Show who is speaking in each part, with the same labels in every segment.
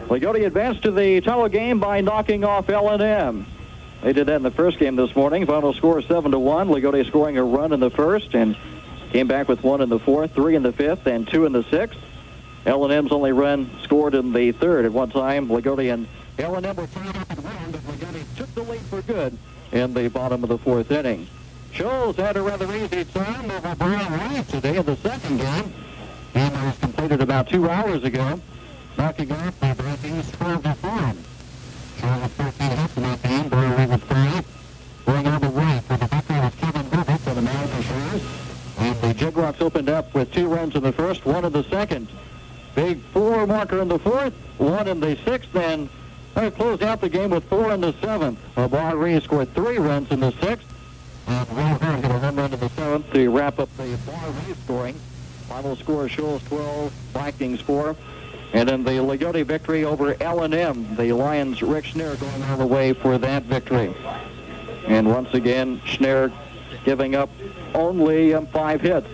Speaker 1: Loogootee advanced to the title game by knocking off L&M. They did that in the first game this morning. Final score 7-1. Loogootee scoring a run in the first and came back with 1 in the fourth, 3 in the fifth, and 2 in the sixth. L&M's only run scored in the third. At one time, Loogootee and L&M were tied up at 1, but Loogootee took the lead for good in the bottom of the fourth inning. Shoals had a rather easy time over Brian Wright today in the second game. Game was completed about 2 hours ago, knocking off the Northeast 12-4. Shoals with 13 hits in that game. Brian Wright with 5. Going over Wright for the victory was Kevin Rubik for the man for Shoals. And the Jigrocks opened up with 2 runs in the first, 1 in the second. Big 4 marker in the fourth, 1 in the sixth, and they closed out the game with 4 in the seventh. Barry scored 3 runs in the sixth. And Will Hurd hit a home run in the seventh to wrap up the Barry scoring. Final score, Shoals 12, Vikings 4. And in the Loogootee victory over L&M, the Lions' Rick Schneier going all the way for that victory. And once again, Schneier giving up only 5 hits.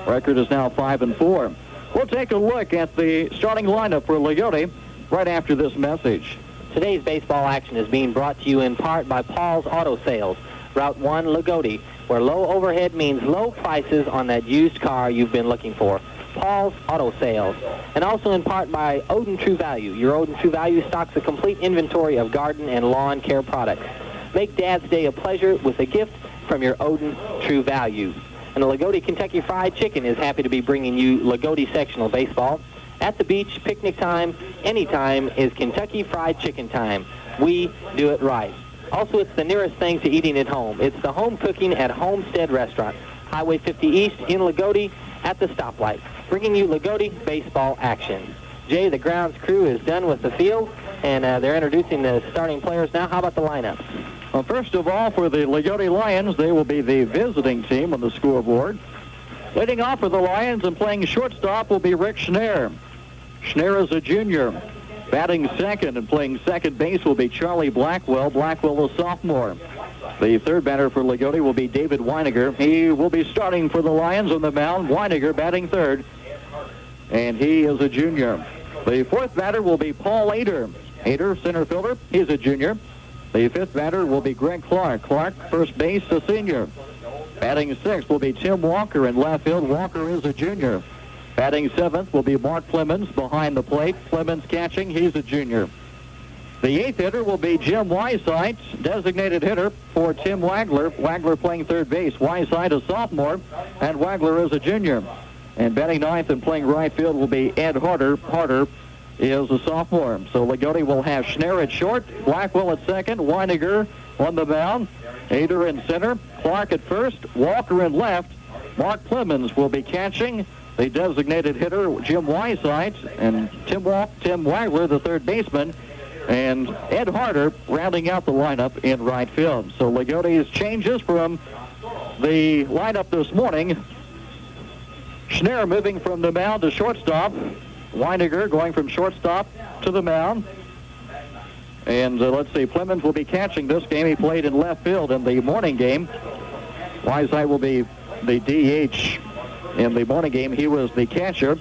Speaker 1: Record is now 5-4. We'll take a look at the starting lineup for Loogootee right after this message.
Speaker 2: Today's baseball action is being brought to you in part by Paul's Auto Sales, Route 1, Loogootee, where low overhead means low prices on that used car you've been looking for. Paul's Auto Sales. And also in part by Odin True Value. Your Odin True Value stocks a complete inventory of garden and lawn care products. Make Dad's Day a pleasure with a gift from your Odin True Value. And the Loogootee Kentucky Fried Chicken is happy to be bringing you Loogootee Sectional Baseball. At the beach, picnic time, anytime is Kentucky Fried Chicken time. We do it right. Also, it's the nearest thing to eating at home. It's the home cooking at Homestead Restaurant, Highway 50 East in Loogootee at the stoplight, bringing you Loogootee baseball action. Jay, the grounds crew is done with the field, and they're introducing the starting players now. How about the lineup?
Speaker 1: Well, first of all, for the Loogootee Lions, they will be the visiting team on the scoreboard. Leading off for the Lions and playing shortstop will be Rick Schneier. Schneier is a junior. Batting second and playing second base will be Charlie Blackwell. Blackwell, a sophomore. The third batter for Loogootee will be David Weiniger. He will be starting for the Lions on the mound. Weiniger batting third, and he is a junior. The fourth batter will be Paul Ader. Ader, center fielder. He's a junior. The fifth batter will be Greg Clark. Clark, first base, a senior. Batting sixth will be Tim Walker in left field. Walker is a junior. Batting seventh will be Mark Clemens behind the plate. Clemens catching. He's a junior. The eighth hitter will be Jim Weisheit, designated hitter for Tim Wagler. Wagler playing third base. Weisheit, a sophomore, and Wagler is a junior. And batting ninth and playing right field will be Ed Harder. Harder is a sophomore. So Loogootee will have Schneier at short, Blackwell at second, Weiniger on the mound, Ader in center, Clark at first, Walker in left. Mark Clemens will be catching. The designated hitter, Jim Weisheit, and Tim Wagler, the third baseman, and Ed Harder rounding out the lineup in right field. So Loogootee changes from the lineup this morning. Schneier moving from the mound to shortstop. Weiniger going from shortstop to the mound. And let's see, Clemens will be catching this game. He played in left field in the morning game. Weisheit will be the DH in the morning game. He was the catcher.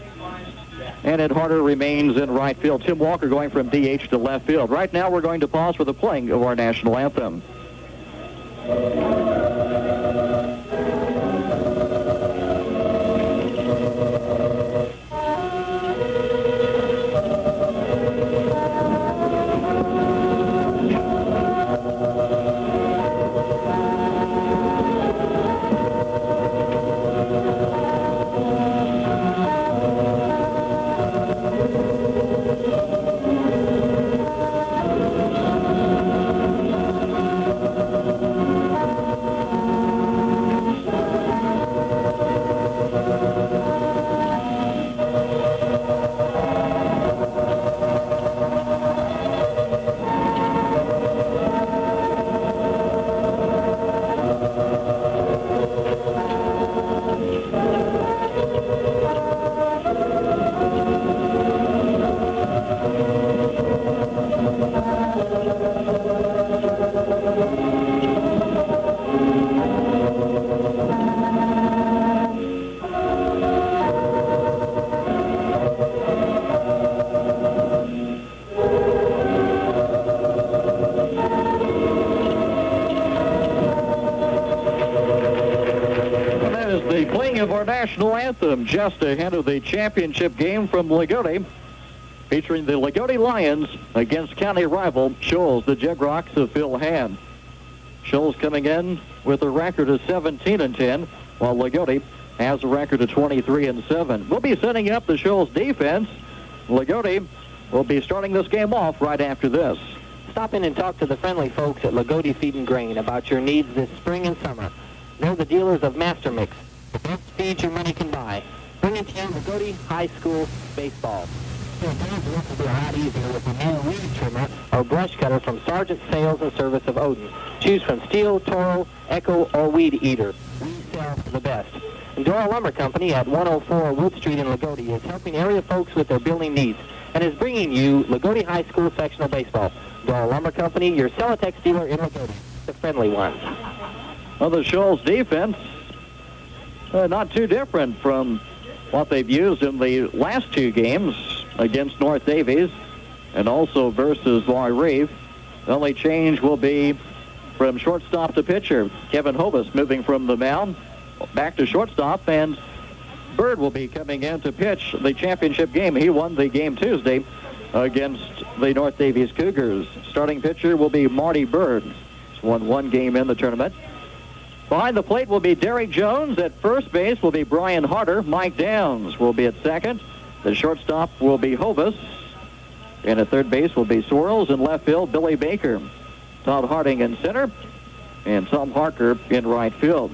Speaker 1: And Ed Harder remains in right field. Tim Walker going from DH to left field. Right now we're going to pause for the playing of our national anthem. national anthem just ahead of the championship game from Loogootee, featuring the Loogootee Lions against county rival Shoals, the Jegrocks of Phil Hand. Shoals coming in with a record of 17-10, while Loogootee has a record of 23-7. We'll be setting up the Shoals defense. Loogootee will be starting this game off right after this.
Speaker 2: Stop in and talk to the friendly folks at Loogootee Feed and Grain about your needs this spring and summer. They're the dealers of Master Mix, the best feed your money can buy. Bringing to you Loogootee High School baseball. This will be a lot easier with the new weed trimmer or brush cutter from Sargent Sales and Service of Odin. Choose from Steel, Toro, Echo, or Weed Eater. We sell the best. And Doral Lumber Company at 104 Wood Street in Loogootee is helping area folks with their building needs and is bringing you Loogootee High School sectional baseball. Doral Lumber Company, your Celotex dealer in Loogootee, the friendly ones.
Speaker 1: Well, the Shoals defense, not too different from what they've used in the last two games against North Davies and also versus Loy Reeve. The only change will be from shortstop to pitcher. Kevin Hovis moving from the mound back to shortstop, and Bird will be coming in to pitch the championship game. He won the game Tuesday against the North Davies Cougars. Starting pitcher will be Marty Bird. He's won one game in the tournament. Behind the plate will be Derek Jones. At first base will be Brian Harder. Mike Downs will be at second. The shortstop will be Hovis. And at third base will be Swirls. In left field, Billy Baker. Todd Harding in center. And Tom Harker in right field.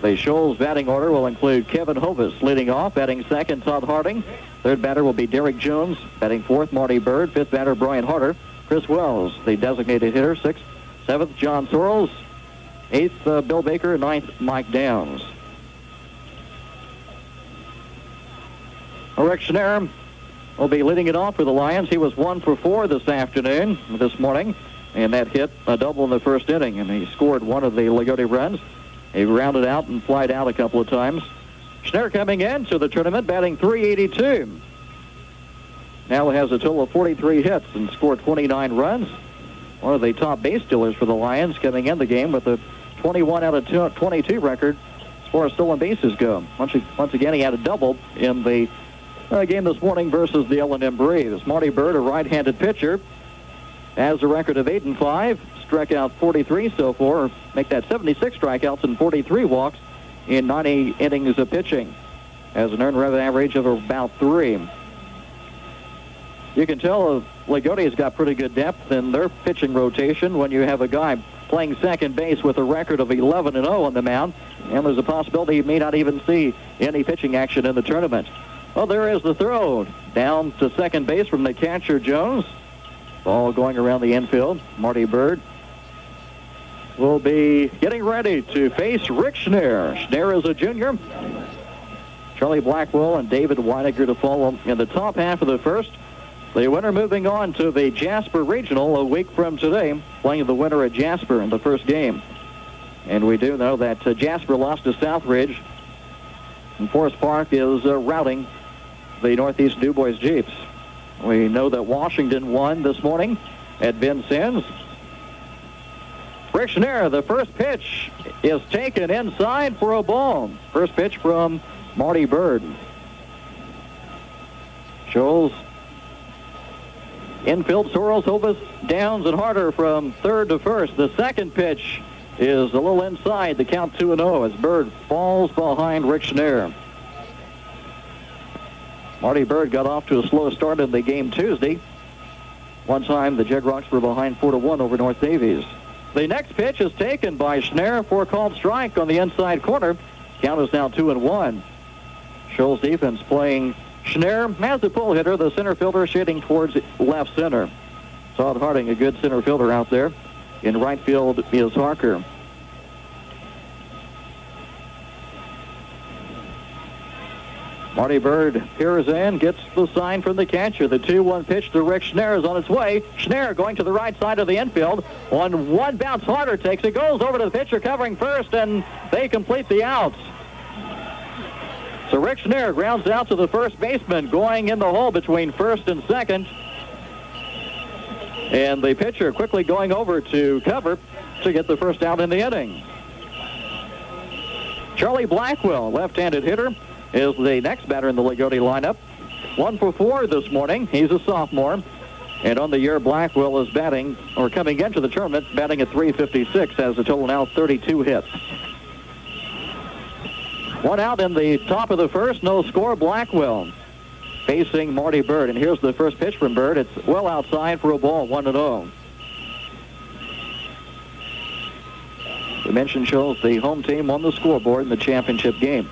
Speaker 1: The Shoals batting order will include Kevin Hovis leading off. Batting second, Todd Harding. Third batter will be Derek Jones. Batting fourth, Marty Bird. Fifth batter, Brian Harder. Chris Wells, the designated hitter. Sixth, seventh, John Swirls. Eighth, Bill Baker. Ninth, Mike Downs. Rick Schneider will be leading it off for the Lions. He was 1 for 4 this morning, and that hit a double in the first inning, and he scored one of the Loogootee runs. He rounded out and flied out a couple of times. Schneider coming into the tournament, batting .382. Now has a total of 43 hits and scored 29 runs. One of the top base stealers for the Lions coming in the game with a 21 out of 22 record as far as stolen bases go. Once again, he had a double in the game this morning versus the L&M Braves. Marty Bird, a right-handed pitcher, has a record of 8-5, struck out 43 so far, make that 76 strikeouts and 43 walks in 90 innings of pitching. Has an earned run average of about 3. You can tell Loogootee's got pretty good depth in their pitching rotation when you have a guy playing second base with a record of 11-0 on the mound, and there's a possibility he may not even see any pitching action in the tournament. Well, there is the throw down to second base from the catcher, Jones. Ball going around the infield. Marty Bird will be getting ready to face Rick Schneider. Schneider is a junior. Charlie Blackwell and David Weineger to follow in the top half of the first. The winner moving on to the Jasper Regional a week from today, playing the winner at Jasper in the first game. And we do know that Jasper lost to Southridge, and Forest Park is routing the Northeast DuBois Jeeps. We know that Washington won this morning at Vincennes. Rick Schneider, the first pitch is taken inside for a ball. First pitch from Marty Bird. Shoals infield, Soros, Hovis, Downs, and Harder from third to first. The second pitch is a little inside. The count 2-0 as Bird falls behind Rick Schneider. Marty Bird got off to a slow start in the game Tuesday. One time the Jegrocks were behind 4-1 over North Davies. The next pitch is taken by Schneider for a called strike on the inside corner. Count is now 2-1. Shoals defense playing Schneider as the pull hitter, the center fielder shading towards left center. Todd Harding, a good center fielder out there. In right field is Harker. Marty Bird peers in, gets the sign from the catcher. The 2-1 pitch to Rick Schneider is on its way. Schneider going to the right side of the infield. On one bounce, Harder takes it, goes over to the pitcher covering first, and they complete the outs. So Rick Schneider grounds out to the first baseman, going in the hole between first and second. And the pitcher quickly going over to cover to get the first out in the inning. Charlie Blackwell, left-handed hitter, is the next batter in the Loogootee lineup. 1 for 4 this morning. He's a sophomore. And on the year, Blackwell is batting, or coming into the tournament, batting at .356, has a total now 32 hits. 1 out in the top of the first, no score. Blackwell facing Marty Bird. And here's the first pitch from Bird. It's well outside for a ball, 1-0. We mentioned Shoals, the home team, on the scoreboard in the championship game.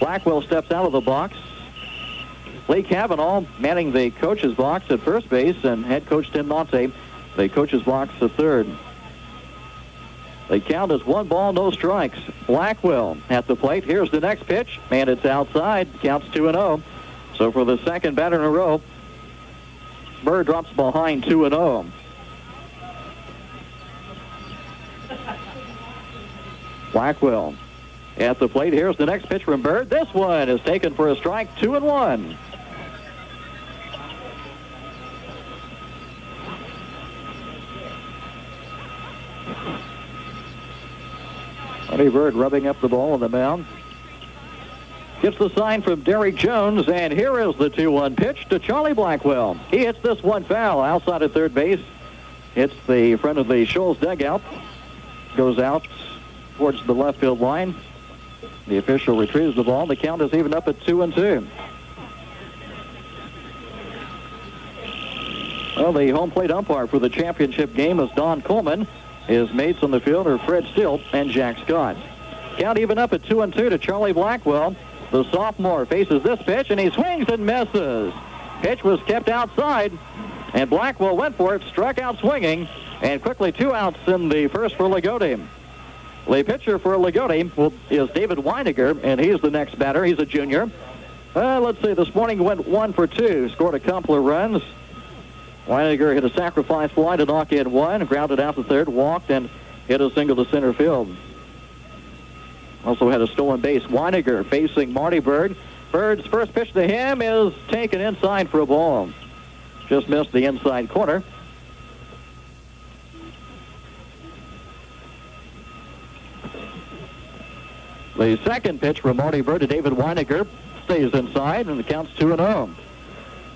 Speaker 1: Blackwell steps out of the box. Lee Cavanaugh manning the coach's box at first base, and head coach Tim Monte, the coach's box at third. The count is 1 ball, no strikes. Blackwell at the plate. Here's the next pitch, and it's outside. Counts 2-0. So for the second batter in a row, Bird drops behind 2-0. Blackwell at the plate. Here's the next pitch from Bird. This one is taken for a strike, 2-1. Marty Bird rubbing up the ball on the mound. Gets the sign from Derek Jones, and here is the 2-1 pitch to Charlie Blackwell. He hits this one foul outside of third base. Hits the front of the Shoals dugout. Goes out towards the left field line. The official retrieves the ball. The count is even up at 2-2. Well, the home plate umpire for the championship game is Don Coleman. His mates on the field are Fred Stilt and Jack Scott. Count even up at 2-2 to Charlie Blackwell. The sophomore faces this pitch, and he swings and misses. Pitch was kept outside, and Blackwell went for it, struck out swinging, and quickly 2 outs in the first for Loogootee. The pitcher for Loogootee is David Weiniger, and he's the next batter. He's a junior. Let's see, this morning went 1 for 2, scored a couple of runs. Weiniger hit a sacrifice fly to knock in one, grounded out to third, walked, and hit a single to center field. Also had a stolen base. Weiniger facing Marty Bird. Bird's first pitch to him is taken inside for a ball. Just missed the inside corner. The second pitch from Marty Bird to David Weiniger stays inside, and the count's 2-0.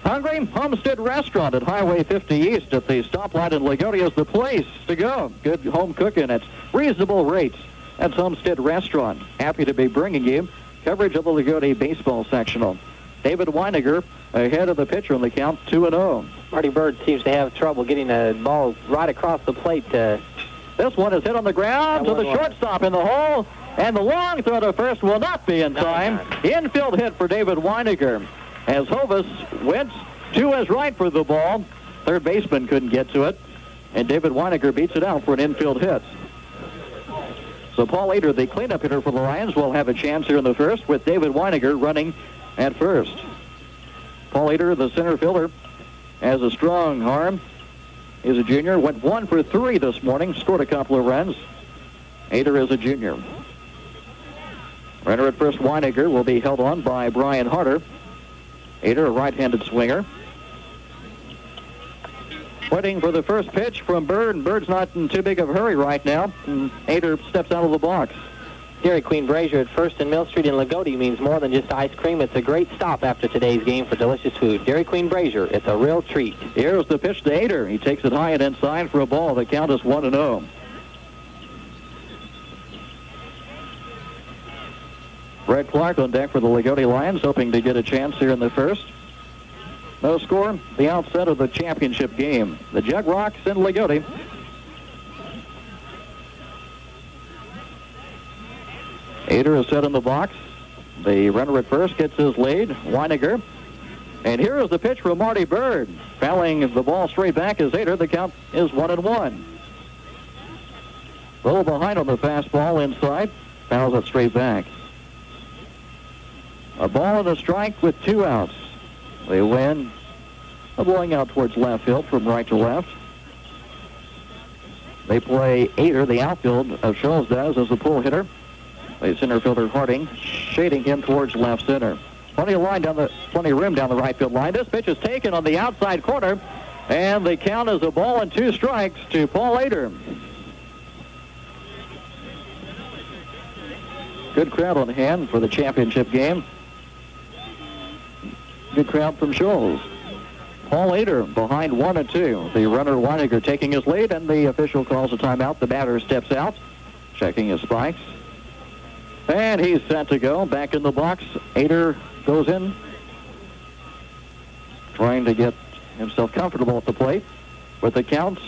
Speaker 1: Hungry Homestead Restaurant at Highway 50 East at the stoplight in Loogootee is the place to go. Good home cooking at reasonable rates. That's Homestead Restaurant. Happy to be bringing you coverage of the Loogootee baseball sectional. David Weiniger ahead of the pitcher on the count, 2-0.
Speaker 2: Marty Bird seems to have trouble getting a ball right across the plate.
Speaker 1: This one is hit on the ground to the shortstop in the hole. And the long throw to first will not be in time. Infield hit for David Weiniger. As Hovis went to his right for the ball, third baseman couldn't get to it. And David Weiniger beats it out for an infield hit. So Paul Ader, the cleanup hitter for the Lions, will have a chance here in the first with David Weiniger running at first. Paul Ader, the center fielder, has a strong arm. He's a junior. Went 1 for 3 this morning. Scored a couple of runs. Ader is a junior. Runner at first, Weiniger, will be held on by Brian Harder. Ader, a right-handed swinger. Waiting for the first pitch from Bird. Bird's not in too big of a hurry right now. And Ader steps out of the box.
Speaker 2: Dairy Queen Brazier at First and Mill Street in Loogootee means more than just ice cream. It's a great stop after today's game for delicious food. Dairy Queen Brazier, it's a real treat.
Speaker 1: Here's the pitch to Ader. He takes it high and inside for a ball. The count is 1-0. Brett Clark on deck for the Loogootee Lions, hoping to get a chance here in the first. No score, the outset of the championship game. The Jug Rocks in Loogootee. Ader is set in the box. The runner at first gets his lead, Weiniger. And here is the pitch from Marty Bird. Fouling the ball straight back as Ader. The count is 1-1. A little behind on the fastball inside. Fouls it straight back. A ball and a strike with 2 outs. They win. Blowing out towards left field from right to left. They play Ader, the outfield of Shoals does, as a pull hitter. The center fielder Harding shading him towards left center. Plenty of room down the right field line. This pitch is taken on the outside corner, and the count is a ball and 2 strikes to Paul Ader. Good crowd on hand for the championship game. Good crowd from Shoals. Paul Ader behind 1-2. The runner Weiniger taking his lead, and the official calls a timeout. The batter steps out, checking his spikes. And he's set to go. Back in the box. Ader goes in, trying to get himself comfortable at the plate. With the counts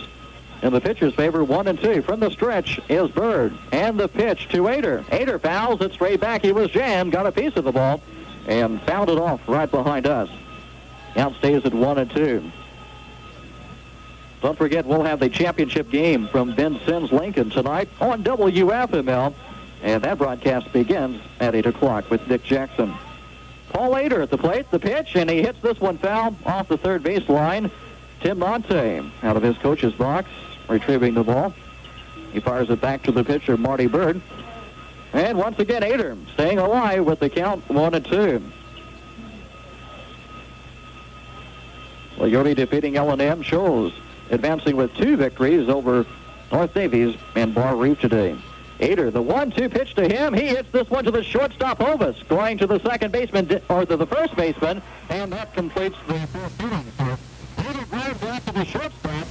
Speaker 1: in the pitcher's favor, 1-2. From the stretch is Bird. And the pitch to Ader. Ader fouls it straight back. He was jammed, got a piece of the ball, and fouled it off right behind us. Count stays at 1-2. Don't forget, we'll have the championship game from Ben Sims Lincoln tonight on WFML. And that broadcast begins at 8 o'clock with Dick Jackson. Paul Ader at the plate, the pitch, and he hits this one foul off the third base line. Tim Monte out of his coach's box, retrieving the ball. He fires it back to the pitcher, Marty Bird. And once again, Ader staying alive with the count 1-2. Loogootee defeating L&M. Shoals advancing with 2 victories over North Davies and Bar Reef today. Ader, the 1-2 pitch to him. He hits this one to the shortstop, Hovis, going to the second baseman, or to the first baseman, and that completes the fourth inning. Ader drives back to the shortstop,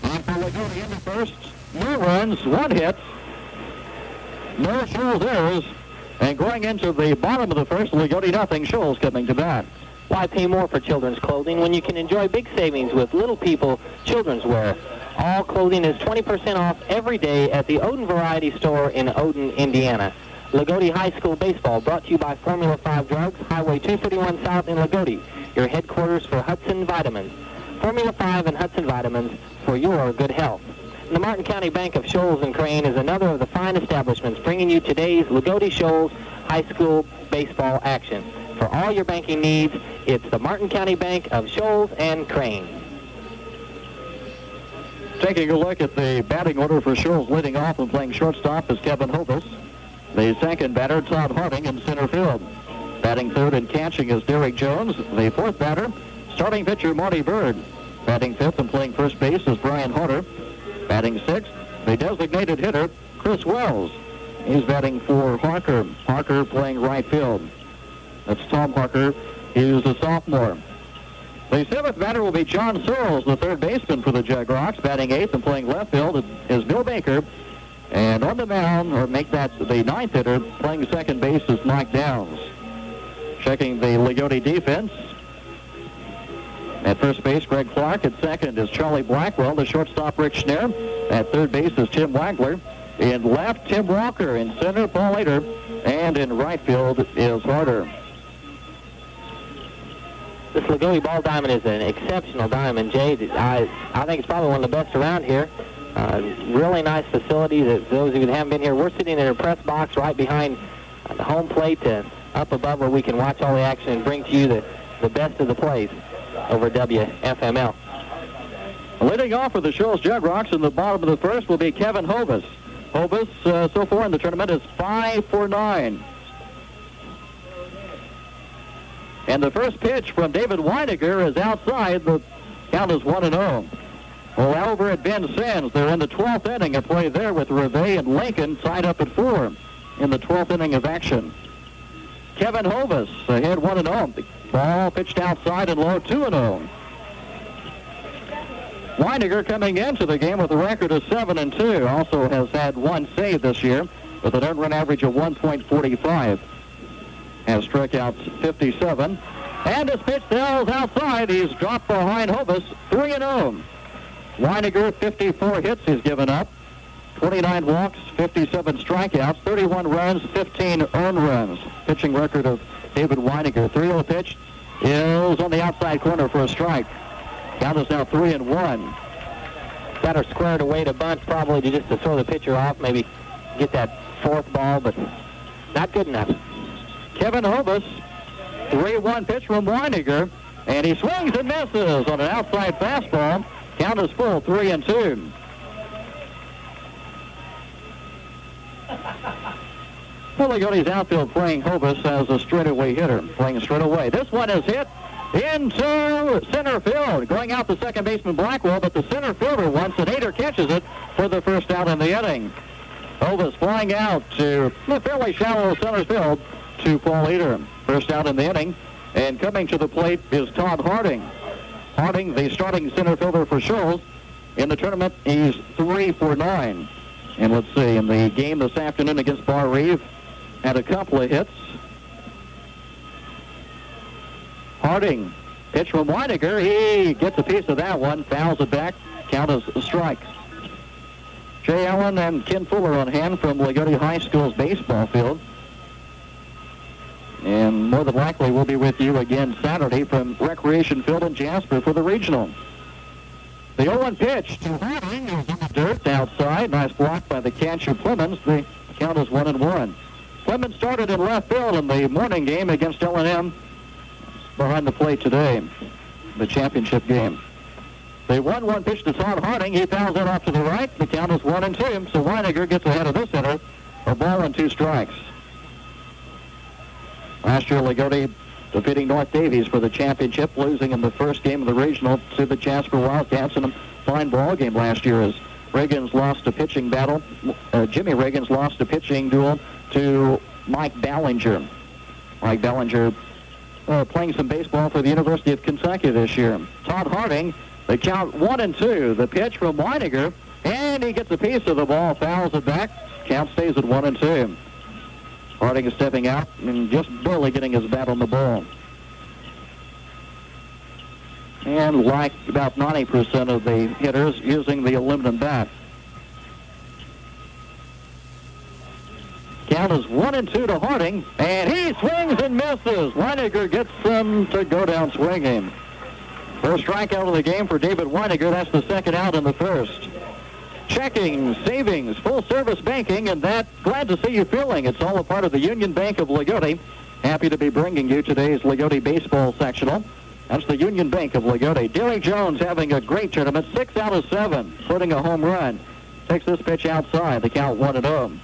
Speaker 1: and for Loogootee in the first, no runs, 1 hit, no Shoals errors, and going into the bottom of the first, Loogootee nothing, Shoals coming to bat.
Speaker 2: Why pay more for children's clothing when you can enjoy big savings with Little People children's wear? All clothing is 20% off every day at the Odin Variety Store in Odin, Indiana. Loogootee High School Baseball brought to you by Formula 5 Drugs, Highway 231 South in Loogootee, your headquarters for Hudson Vitamins. Formula 5 and Hudson Vitamins for your good health. And the Martin County Bank of Shoals and Crane is another of the fine establishments bringing you today's Loogootee Shoals High School Baseball action. For all your banking needs, it's the Martin County Bank of Shoals and Crane.
Speaker 1: Taking a look at the batting order for Shoals, leading off and playing shortstop is Kevin Hovis. The second batter, Todd Harding, in center field. Batting third and catching is Derek Jones. The fourth batter, starting pitcher Marty Bird. Batting fifth and playing first base is Brian Harder. Batting sixth, the designated hitter, Chris Wells. He's batting for Harker. Harker playing right field. That's Tom Harker. He's a sophomore. The seventh batter will be John Searles, the third baseman for the Jug Rocks. Batting eighth and playing left field is Bill Baker. And on the mound, or make that the ninth hitter, playing second base is Mike Downs. Checking the Loogootee defense. At first base, Greg Clark. At second is Charlie Blackwell. The shortstop, Rick Schneer. At third base is Tim Wagler. In left, Tim Walker. In center, Paul Ader. And in right field is Harder.
Speaker 2: This Loogootee ball diamond is an exceptional diamond, Jay. I think it's probably one of the best around here. Really nice facility. That those of you that haven't been here, we're sitting in a press box right behind the home plate up above where we can watch all the action and bring to you the best of the plays over WFML.
Speaker 1: Leading off for the Shoals Jug Rocks in the bottom of the first will be Kevin Hovis. Hovis, so far in the tournament, is 5 for 9. And the first pitch from David Weiniger is outside. The count is 1-0. Well, over at Ben Sands, they're in the 12th inning. A play there with Reve and Lincoln tied up at 4 in the 12th inning of action. Kevin Hovis ahead 1-0. The ball pitched outside and low, 2-0. Weiniger coming into the game with a record of 7-2. Also has had 1 save this year with an earned run average of 1.45. Has strikeouts 57. And his pitch sails outside. He's dropped behind Hovis, 3-0. Weiniger, 54 hits he's given up. 29 walks, 57 strikeouts, 31 runs, 15 earned runs. Pitching record of David Weiniger. 3-0 pitch is on the outside corner for a strike. Count is now 3-1.
Speaker 2: Batter squared away to bunt, probably just to throw the pitcher off, maybe get that fourth ball, but not good enough.
Speaker 1: Kevin Hovis, 3-1 pitch from Weiniger, and he swings and misses on an outside fastball. Count is full, 3-2. Loogoot's outfield playing Hovis as a straightaway hitter, playing straightaway. This one is hit into center field. Going out the second baseman Blackwell, but the center fielder wants it. Ader catches it for the first out in the inning. Ovis flying out to the fairly shallow center field to Paul Eder. First out in the inning. And coming to the plate is Todd Harding. Harding, the starting center fielder for Shoals. In the tournament, he's 3 for 9. And let's see, in the game this afternoon against Bar Reeve, had a couple of hits. Harding, pitch from Weiniger. He gets a piece of that one, fouls it back, count as a strike. Jay Allen and Ken Fuller on hand from Loogootee High School's baseball field. And more than likely we'll be with you again Saturday from Recreation Field in Jasper for the regional. The 0-1 pitch to Harding is in the dirt outside. Nice block by the catcher Clemens. The count is 1-1. Clemens started in left field in the morning game against L&M. Behind the plate today, the championship game. The 1-1 pitch to Todd Harding. He fouls it off to the right. The count is 1-2. So Weiniger gets ahead of this hitter. A ball and 2 strikes. Last year, Loogootee defeating North Davies for the championship, losing in the first game of the regional to the Jasper Wildcats in a fine ball game last year as Reagan's lost a pitching battle. Jimmy Reagan's lost a pitching duel to Mike Ballinger. Mike Ballinger playing some baseball for the University of Kentucky this year. Todd Harding, the count 1-2. The pitch from Weiniger, and he gets a piece of the ball, fouls it back. Count stays at 1-2. Harding is stepping out and just barely getting his bat on the ball. And like about 90% of the hitters using the aluminum bat. Count is 1-2 to Harding, and he swings and misses. Weiniger gets him to go down swinging. First strikeout of the game for David Weiniger. That's the second out in the first. Checking, savings, full-service banking, and that, glad to see you feeling. It's all a part of the Union Bank of Loogootee. Happy to be bringing you today's Loogootee baseball sectional. That's the Union Bank of Loogootee. Derek Jones having a great tournament, 6 out of 7, putting a home run. Takes this pitch outside, the count 1-0.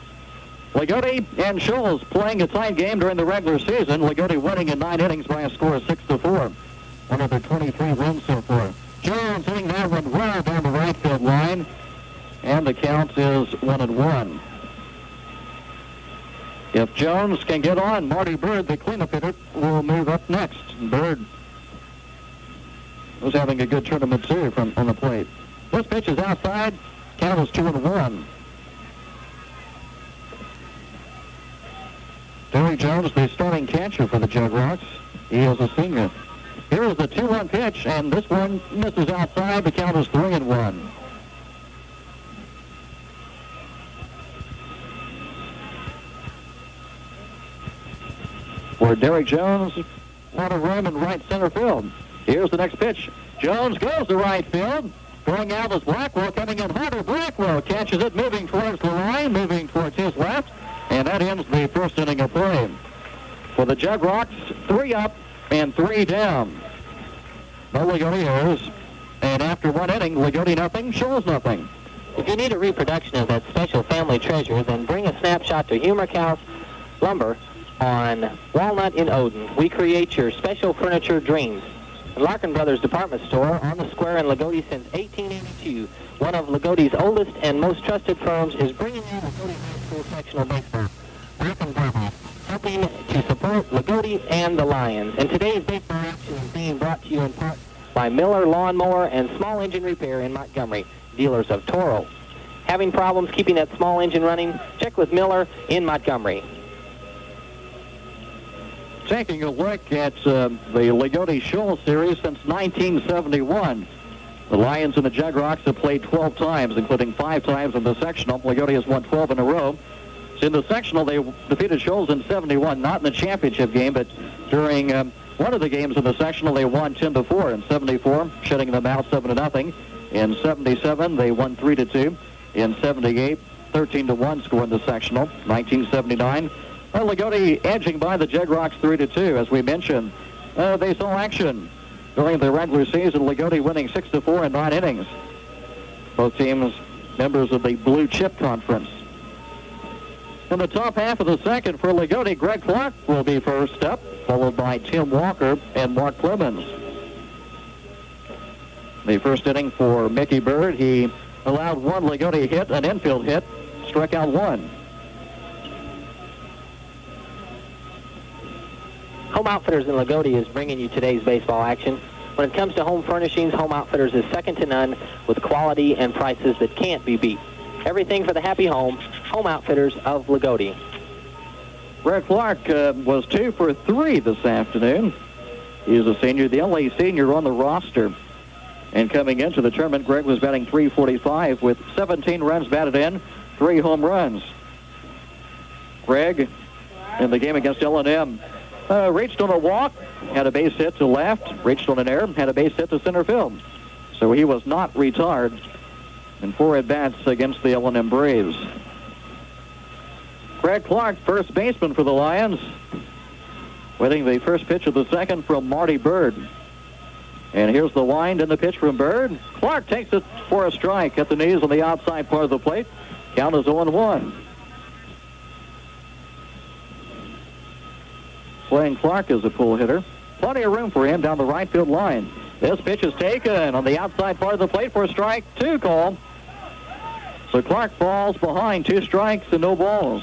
Speaker 1: Loogootee and Shoals playing a tight game during the regular season. Loogootee winning in 9 innings by a score of 6-4. One of their 23 wins so far. Jones hitting that one well down the right field line. And the count is 1-1. If Jones can get on, Marty Bird, the cleanup hitter, will move up next. Bird was having a good tournament, too, from on the plate. This pitch is outside. Count is 2-1. Derek Jones, the starting catcher for the Jugrocks. He is a senior. Here is the 2-1 pitch, and this one misses outside. The count is 3-1. For Derek Jones, a lot of room in right center field. Here's the next pitch. Jones goes to right field. Going out is Blackwell, coming in harder. Blackwell catches it, moving towards the line, moving towards his left, and that ends the first inning of play. For the Jugrocks, 3 up and 3 down. No Loogootee errors, and after 1 inning, Loogootee nothing, Shoals nothing.
Speaker 2: If you need a reproduction of that special family treasure, then bring a snapshot to Humrick House Lumber on Walnut in Odin. We create your special furniture dreams. The Larkin Brothers Department Store on the square in Loogootee since 1882. One of Loogootee's oldest and most trusted firms is bringing you Loogootee High School sectional baseball. Larkin Brothers, helping to support Loogootee and the Lions. And today's baseball action is being brought to you in part by Miller Lawnmower and Small Engine Repair in Montgomery, dealers of Toro. Having problems keeping that small engine running? Check with Miller in Montgomery.
Speaker 1: Taking a look at the Loogootee Shoals series since 1971. The Lions and the Jugrocks have played 12 times, including 5 times in the sectional. Loogootee has won 12 in a row. So in the sectional, they defeated Shoals in 71, not in the championship game, but during one of the games in the sectional, they won 10-4. In 74, shutting them out 7-0. In 77, they won 3-2. In 78, 13-1 score in the sectional. 1979. Loogootee edging by the Jugrocks 3-2. As we mentioned, they saw action during the regular season. Loogootee winning 6-4 in 9 innings. Both teams members of the Blue Chip Conference. In the top half of the second for Loogootee, Greg Clark will be first up, followed by Tim Walker and Mark Clemens. The first inning for Mickey Bird, he allowed 1 Loogootee hit, an infield hit, struck out 1.
Speaker 2: Home Outfitters in Loogootee is bringing you today's baseball action. When it comes to home furnishings, Home Outfitters is second to none with quality and prices that can't be beat. Everything for the happy home, Home Outfitters of Loogootee.
Speaker 1: Greg Clark was 2 for 3 this afternoon. He's a senior, the only senior on the roster. And coming into the tournament, Greg was batting .345 with 17 runs batted in, 3 home runs. Greg, in the game against L&M, reached on a walk, had a base hit to left, reached on an error, had a base hit to center field. So he was not retired in 4 at-bats against the L&M Braves. Greg Clark, first baseman for the Lions, waiting the first pitch of the second from Marty Bird. And here's the wind and the pitch from Bird. Clark takes it for a strike at the knees on the outside part of the plate. Count is 0-1. Playing Clark as a pull hitter. Plenty of room for him down the right field line. This pitch is taken on the outside part of the plate for a strike 2 call. So Clark falls behind, 2 strikes and no balls.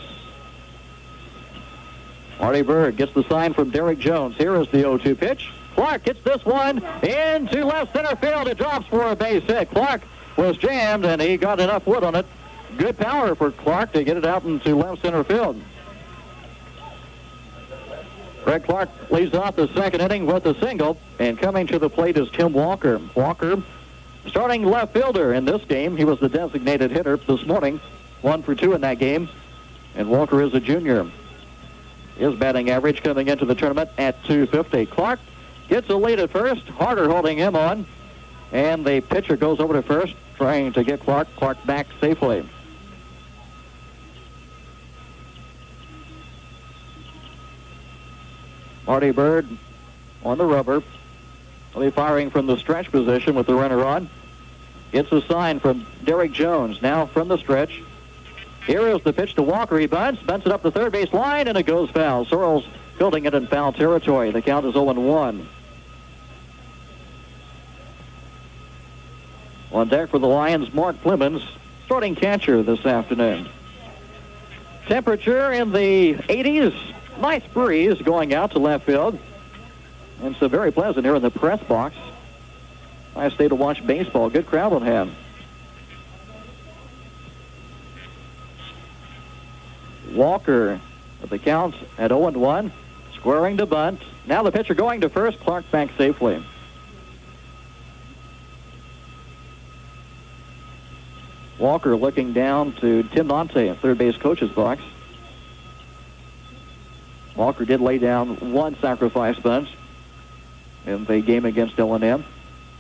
Speaker 1: Marty Bird gets the sign from Derek Jones. Here is the 0-2 pitch. Clark gets this one into left center field. It drops for a base hit. Clark was jammed, and he got enough wood on it. Good power for Clark to get it out into left center field. Greg Clark leads off the second inning with a single, and coming to the plate is Tim Walker. Walker, starting left fielder in this game. He was the designated hitter this morning, 1 for 2 in that game, and Walker is a junior. His batting average coming into the tournament at .250. Clark gets a lead at first, Harder holding him on, and the pitcher goes over to first, trying to get Clark back safely. Marty Bird on the rubber. Will be firing from the stretch position with the runner on. Gets a sign from Derek Jones, now from the stretch. Here is the pitch to Walker. He bunts it up the third base line, and it goes foul. Sorrells fielding it in foul territory. The count is 0-1. On deck for the Lions, Mark Clemens, starting catcher this afternoon. Temperature in the 80s. Nice breeze going out to left field. And so very pleasant here in the press box. Nice day to watch baseball. Good crowd on hand. Walker at the count at 0-1. Squaring to bunt. Now the pitcher going to first. Clark back safely. Walker looking down to Tim Nante at third base coach's box. Walker did lay down 1 sacrifice bunt in the game against L&M.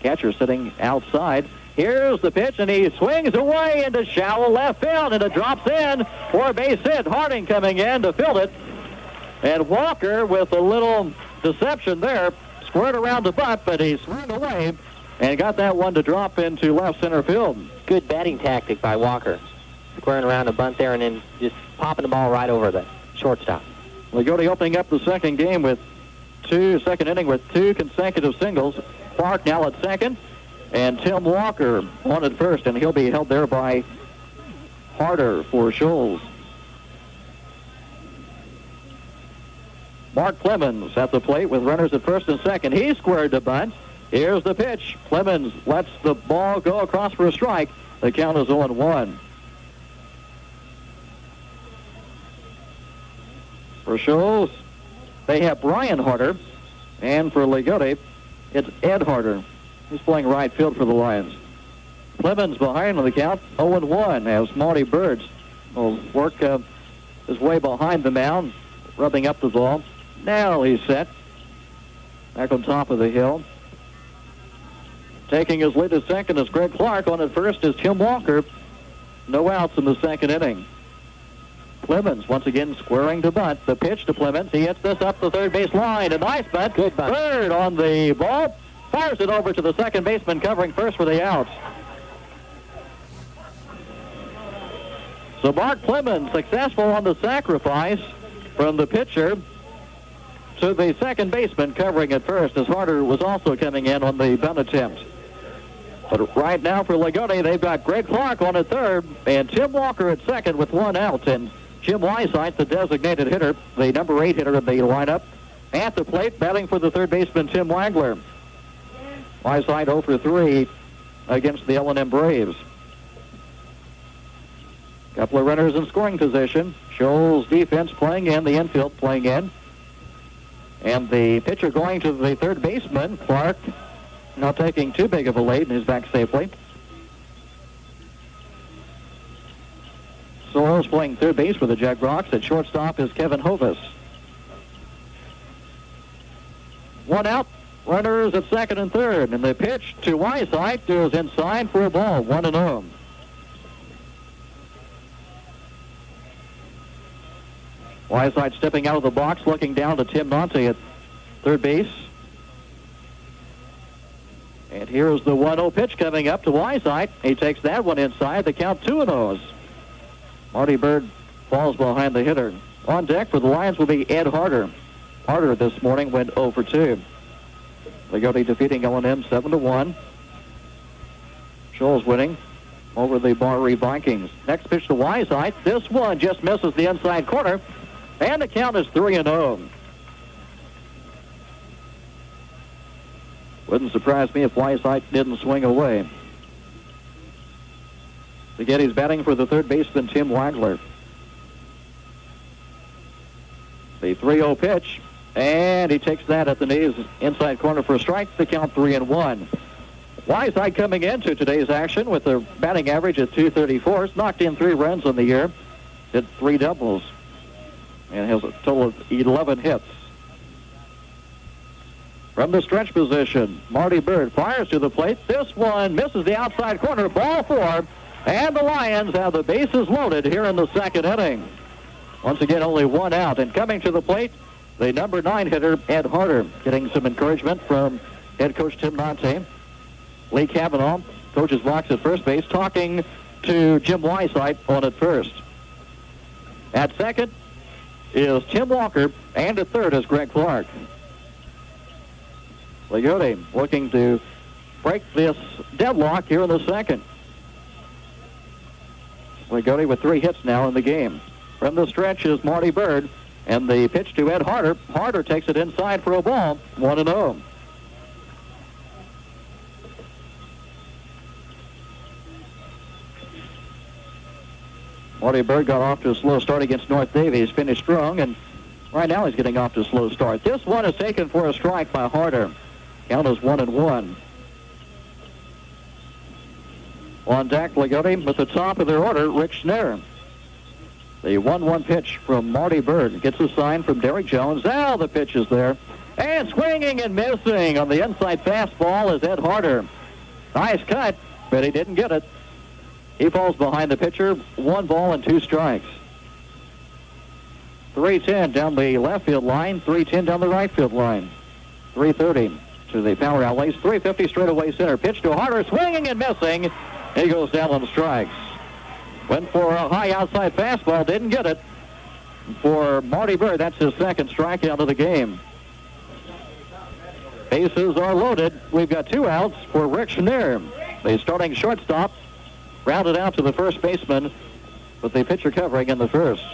Speaker 1: Catcher sitting outside. Here's the pitch, and he swings away into shallow left field, and it drops in for a base hit. Harding coming in to field it. And Walker, with a little deception there, squared around the butt, but he swung away and got that one to drop into left center field.
Speaker 2: Good batting tactic by Walker. Squaring around the bunt there and then just popping the ball right over the shortstop.
Speaker 1: Loogootee opening up the second inning with 2 consecutive singles. Clark now at second, and Tim Walker on at first, and he'll be held there by Harder for Shoals. Mark Clemens at the plate with runners at first and second. He squared the bunt. Here's the pitch. Clemens lets the ball go across for a strike. The count is 0-1. For Shoals, they have Brian Harder, and for Loogootee, it's Ed Harder. He's playing right field for the Lions. Clemens behind on the count, 0-1, as Marty Bird will work his way behind the mound, rubbing up the ball. Now he's set. Back on top of the hill. Taking his lead at second is Greg Clark. On at first is Tim Walker. No outs in the second inning. Clemens once again squaring to bunt. The pitch to Clemens. He hits this up the third base line. A nice bunt.
Speaker 2: Good bunt.
Speaker 1: Bird on the ball. Fires it over to the second baseman covering first for the out. So Mark Clemens successful on the sacrifice from the pitcher to the second baseman covering at first, as Harder was also coming in on the bunt attempt. But right now for Loogootee, they've got Greg Clark on at third and Tim Walker at second with one out. And Jim Weisheit, the designated hitter, the number 8 hitter of the lineup, at the plate, batting for the third baseman, Tim Wagler. Weisheit 0 for 3 against the L&M Braves. Couple of runners in scoring position. Shoals defense playing in, the infield playing in. And the pitcher going to the third baseman, Clark, not taking too big of a lead, and is back safely. Soros playing third base for the Jagrocks. At shortstop is Kevin Hovis. One out, runners at second and third, and the pitch to Weisheit is inside for a ball, 1-0. Weisheit stepping out of the box, looking down to Tim Nante at third base. And here's the 1-0 pitch coming up to Weisheit. He takes that one inside. The count 2-0. Marty Bird falls behind the hitter. On deck for the Lions will be Ed Harder. Harder this morning went 0 for 2. Loogootee defeating L&M 7-1. Shoals winning over the Barry Vikings. Next pitch to Weisheit. This one just misses the inside corner. And the count is 3-0. Wouldn't surprise me if Weisheit didn't swing away. Ligottee's batting for the third baseman, Tim Wagler. The 3-0 pitch, and he takes that at the knees, inside corner for a strike. The count 3-1. Weisheit coming into today's action with a batting average of .234. Knocked in 3 runs on the year. Did 3 doubles. And has a total of 11 hits. From the stretch position, Marty Bird fires to the plate. This one misses the outside corner. Ball 4. And the Lions have the bases loaded here in the second inning. Once again, only 1 out. And coming to the plate, the number 9 hitter, Ed Harder, getting some encouragement from head coach Tim Nante. Lee Cavanaugh, coach's box at first base, talking to Jim Weisheit on at first. At second is Tim Walker, and at third is Greg Clark. Loogootee looking to break this deadlock here in the second. Loogootee with 3 hits now in the game. From the stretch is Marty Bird, and the pitch to Ed Harder. Harder takes it inside for a ball, 1-0. Marty Bird got off to a slow start against North Davies, finished strong, and right now he's getting off to a slow start. This one is taken for a strike by Harder. Count is 1-1. On deck, Loogootee with the top of their order, Rick Schneider. The 1-1 pitch from Marty Bird gets a sign from Derek Jones. Now the pitch is there. And swinging and missing on the inside fastball is Ed Harder. Nice cut, but he didn't get it. He falls behind the pitcher, 1 ball and 2 strikes. 310 down the left field line, 310 down the right field line. 330 to the power outlays, 350 straightaway center. Pitch to Harder, swinging and missing. He goes down on strikes. Went for a high outside fastball, didn't get it. For Marty Bird, that's his second strikeout of the game. Bases are loaded. We've got 2 outs for Rick Schneider. The starting shortstop rounded out to the first baseman, with the pitcher covering in the first.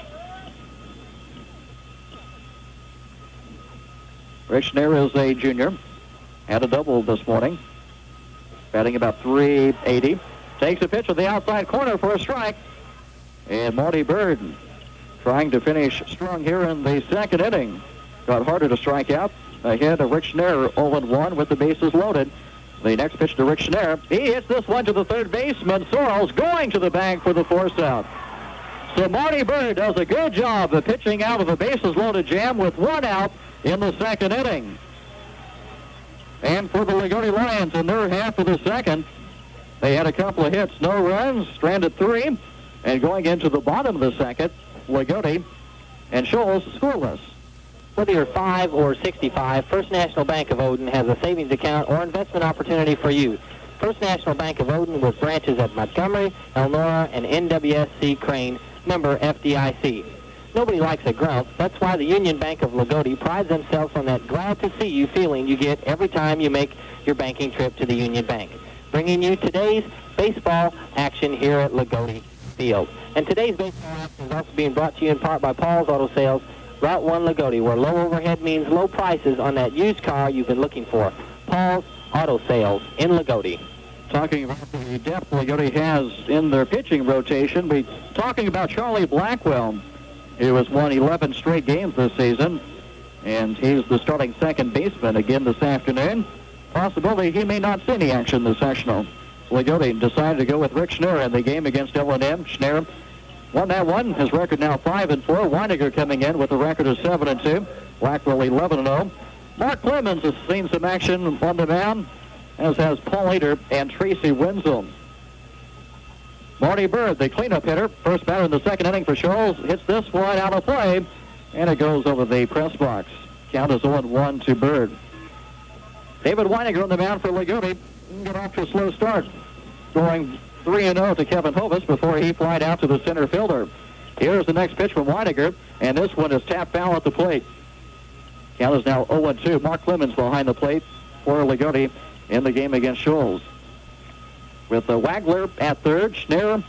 Speaker 1: Rick Schneider is a junior. Had a double this morning. Batting about .380. Takes a pitch at the outside corner for a strike. And Marty Bird trying to finish strong here in the second inning. Got Harder to strike out. Ahead of Rick Schneider, 0-1 with the bases loaded. The next pitch to Rick Schneider. He hits this one to the third baseman. Sorrells going to the bag for the force out. So Marty Bird does a good job of pitching out of a bases loaded jam with 1 out in the second inning. And for the Loogootee Lions in their half of the second, they had a couple of hits, no runs, stranded 3. And going into the bottom of the second, Loogootee and Shoals scoreless.
Speaker 2: Whether you're 5 or 65, First National Bank of Odin has a savings account or investment opportunity for you. First National Bank of Odin with branches at Montgomery, Elnora, and NWSC Crane, member FDIC. Nobody likes a grunt. That's why the Union Bank of Loogootee prides themselves on that glad-to-see-you feeling you get every time you make your banking trip to the Union Bank. bringing you today's baseball action here at Loogootee Field. And today's baseball action is also being brought to you in part by Paul's Auto Sales, Route 1 Loogootee, where low overhead means low prices on that used car you've been looking for. Paul's Auto Sales in Loogootee.
Speaker 1: Talking about the depth Loogootee has in their pitching rotation, we're talking about Charlie Blackwell, who has won 11 straight games this season, and he's the starting second baseman again this afternoon. Possibility he may not see any action this sectional. Loogootee decided to go with Rick Schneier in the game against L&M. Schneier won that one. His record now 5-4. Weiniger coming in with a record of 7-2. Blackwell 11-0. Mark Clemens has seen some action on the mound, as has Paul Eder and Tracy Wenzel. Marty Bird, the cleanup hitter, first batter in the second inning for Shoals, hits this one out of play, and it goes over the press box. Count is 0-1 to Bird. David Weiniger on the mound for Loogootee. Got off to a slow start, scoring 3-0 to Kevin Hovis before he flied out to the center fielder. Here's the next pitch from Weiniger, and this one is tapped foul at the plate. Count is now 0-2. Mark Clemens behind the plate for Loogootee in the game against Shoals. With Wagler at third, Schneier,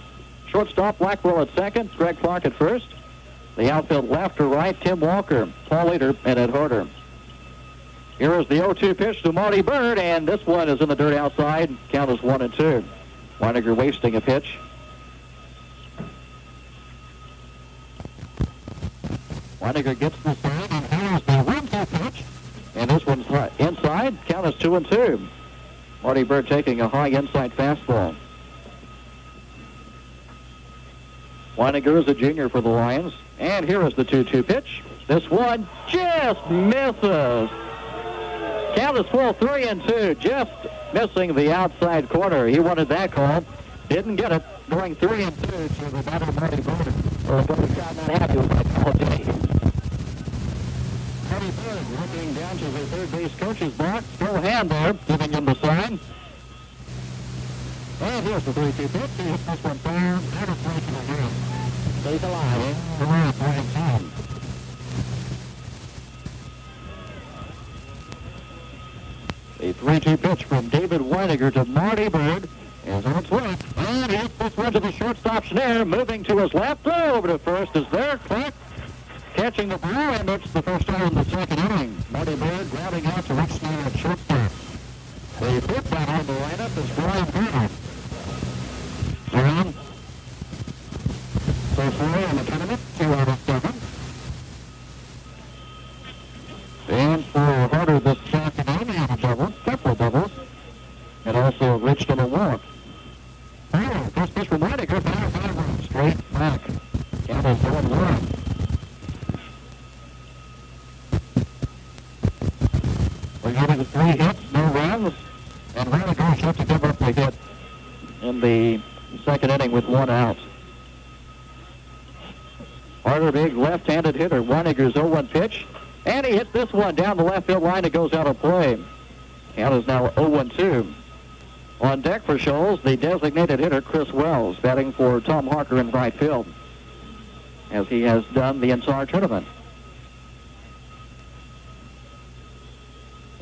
Speaker 1: shortstop, Blackwell at second, Greg Clark at first. The outfield left to right, Tim Walker, Paul Eder, and Ed Harder. Here is the 0-2 pitch to Marty Bird, and this one is in the dirt outside. Count is 1-2. Weiniger wasting a pitch. Weiniger gets the side, and here's the 1-2 pitch. And this one's inside. Count is 2-2. Marty Bird taking a high inside fastball. Weiniger is a junior for the Lions. And here is the 2-2 pitch. This one just misses. Count is full 3-2. Just missing the outside corner. He wanted that call. Didn't get it. Going 3-2 to the batter, Marty Bird.
Speaker 2: Well, Billy Scott not happy with that call, Jay.
Speaker 1: Marty Bird looking down to the third base coach's box. Still hand there, giving him the sign. And here's the 3-2 pitch. He hits this one fair. Out of play to the ground.
Speaker 2: Stays alive.
Speaker 1: Around 3-10. A 3-2 pitch from David Weiniger to Marty Bird is on its way. And he hits this one to the shortstop, Schneier, moving to his left. Oh, over to first is there. Clark catching the ball, and it's the first out in the second inning. Marty Bird grounding out to Rick Schneier at shortstop. The fifth batter on the lineup is Brian Bird. Around. So 4 in the tournament, 2 out of 7. And for Harder this afternoon, he had a double, several doubles, and also reached on a walk. Oh, first pitch from Weiniger, power straight back. Count is 1-1. We're getting 3 hits, no runs, and Weiniger has to give up the hit in the second inning with 1 out. Harder, big left-handed hitter. Weiniger's 0-1 pitch. And he hits this one down the left field line. It goes out of play. Count is now 0-2. On deck for Shoals, the designated hitter, Chris Wells, batting for Tom Harker in right field, as he has done the entire tournament.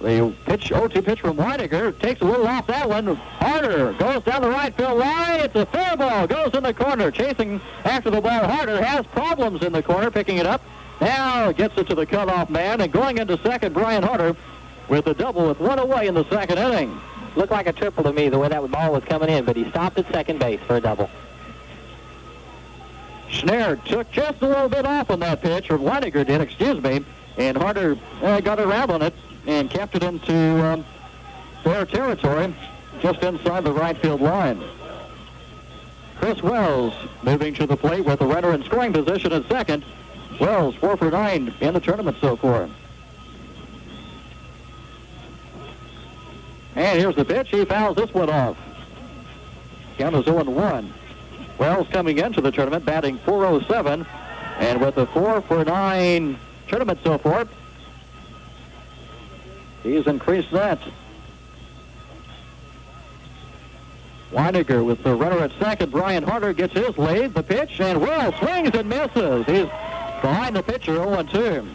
Speaker 1: The pitch, 0-2 pitch from Weiniger, takes a little off that one. Harder goes down the right field line. It's a fair ball. Goes in the corner. Chasing after the ball. Harder has problems in the corner, picking it up. Now gets it to the cutoff man, and going into second, Brian Harder with a double with 1 away in the second inning.
Speaker 2: Looked like a triple to me the way that ball was coming in, but he stopped at second base for a double.
Speaker 1: Schneier took just a little bit off on that pitch, or Weiniger did, excuse me, and Harder got around on it and kept it into fair territory just inside the right field line. Chris Wells moving to the plate with a runner in scoring position at second. Wells 4 for 9 in the tournament so far. And here's the pitch. He fouls this one off. Count is 0-1. Wells coming into the tournament, batting .407, and with a 4 for 9 tournament so far, he's increased that. Weiniger with the runner at second. Brian Harder gets his lead. The pitch, and Wells swings and misses. He's behind the pitcher, 0-2.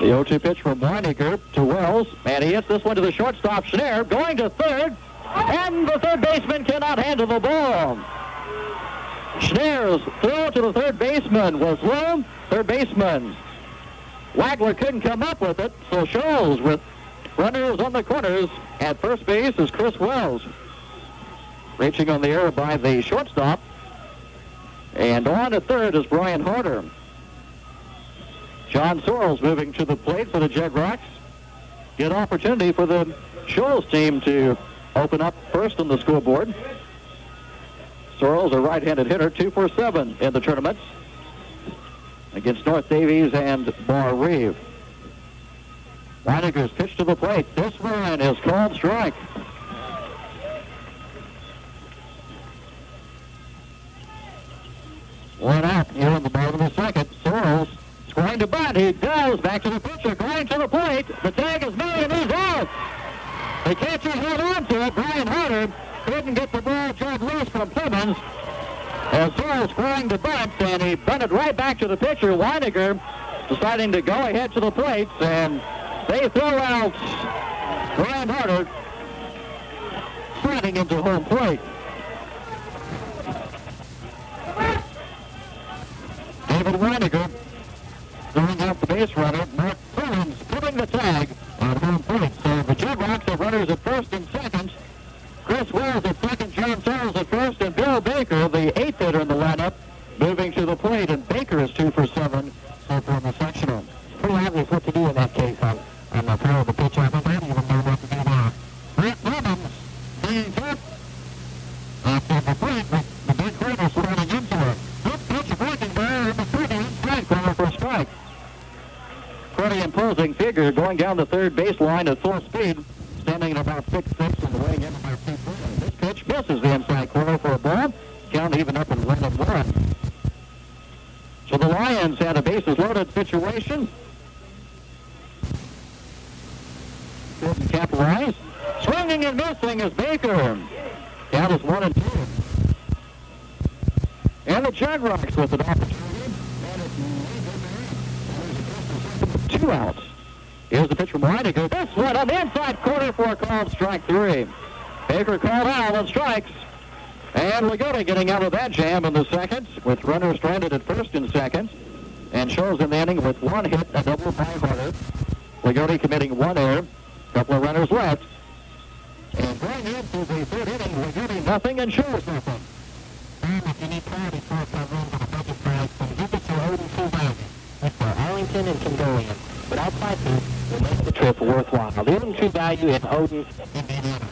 Speaker 1: The 0-2 pitch from Weininger to Wells, and he hits this one to the shortstop, Schneer, going to third, and the third baseman cannot handle the ball. Schneer's throw to the third baseman was low. Third baseman Wagler couldn't come up with it, so Shoals with runners on the corners. At first base is Chris Wells. Reaching on the air by the shortstop. And on at third is Brian Harder. John Sorrells moving to the plate for the Jegrocks. Good opportunity for the Shoals team to open up first on the scoreboard. Sorrells, a right-handed hitter, 2 for 7 in the tournament against North Davies and Bar Reeve. Weininger's pitch to the plate. This one is called strike. One out here in the bottom of the second. Sorrells is going to bunt. He does. Back to the pitcher. Going to the plate. The tag is made and he's out. The catcher held on to it. Brian Harder couldn't get the ball turned loose from Clemens. As Sorrells going to bunt, and he bunted right back to the pitcher. Weininger deciding to go ahead to the plate, and they throw out Brian Harder sliding into home plate. David Weininger throwing out the base runner. Mark Clemens putting the tag on home plate. So the Jegrocks have runners at first and second. Chris Wells at second, John Sorrells at first, and Bill Baker, the eighth hitter in the lineup, moving to the plate, and Baker is 2 for 7 so far in the sectional.
Speaker 2: Pretty obvious what to do in that case on the throw of the pitch. I don't even know what to do now.
Speaker 1: Brett Clemens being hit after the plate with the big corner sliding into it. Good pitch breaking there in the 30 inside corner for a strike. Pretty imposing figure going down the third baseline at full speed, standing at about 6'6" and weighing in about 240. This pitch misses the inside corner for a ball. Count even up at 1-1. So the Lions had a bases loaded situation. Couldn't capitalize. Swinging and missing is Baker. Count is 1-2. And the Jegrocks with an opportunity. And it's 2 outs. Here's the pitch from Weininger. This one on the inside corner for a called strike 3. Baker called out on strikes. And Loogootee getting out of that jam in the second with runners stranded at first and second. And Shoals in the inning with 1 hit, a double by Harder. Loogootee committing 1 error. Couple of runners left. And going into the third inning, Loogootee nothing and Shoals nothing.
Speaker 2: And if you need clarity for a run on a budget price, then give it to Odin 2,000. That's for Arlington and Condolian. Without prices, will make the trip worthwhile. The only true value in Odin, Indiana.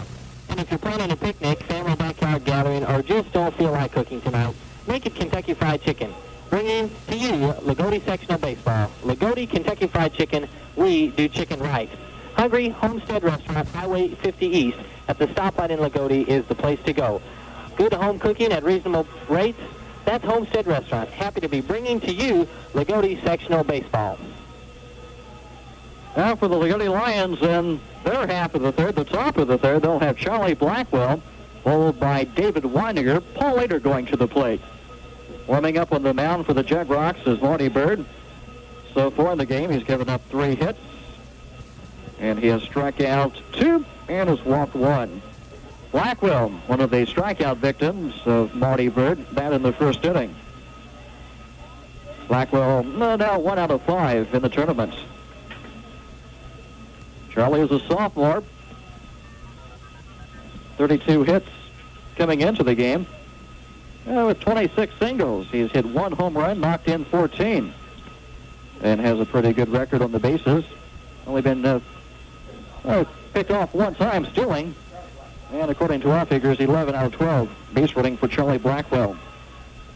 Speaker 2: And if you're planning a picnic, family backyard gathering, or just don't feel like cooking tonight, make it Kentucky Fried Chicken. Bringing to you Loogootee Sectional Baseball. Loogootee Kentucky Fried Chicken, we do chicken right. Hungry Homestead Restaurant, Highway 50 East, at the stoplight in Loogootee is the place to go. Good home cooking at reasonable rates. That's Homestead Restaurant. Happy to be bringing to you Loogootee Sectional Baseball.
Speaker 1: Now for the Loogootee Lions in their half of the third, the top of the third, they'll have Charlie Blackwell, followed by David Weininger. Paul Lader going to the plate. Warming up on the mound for the Jegrocks is Marty Bird. So far in the game, he's given up 3 hits. And he has struck out 2 and has walked 1. Blackwell, one of the strikeout victims of Marty Bird, bat in the first inning. Blackwell now 1 out of 5 in the tournament. Charlie is a sophomore. 32 hits coming into the game. With 26 singles, he's hit 1 home run, knocked in 14, and has a pretty good record on the bases. Only been picked off 1 time stealing, and according to our figures, 11 out of 12 base running for Charlie Blackwell.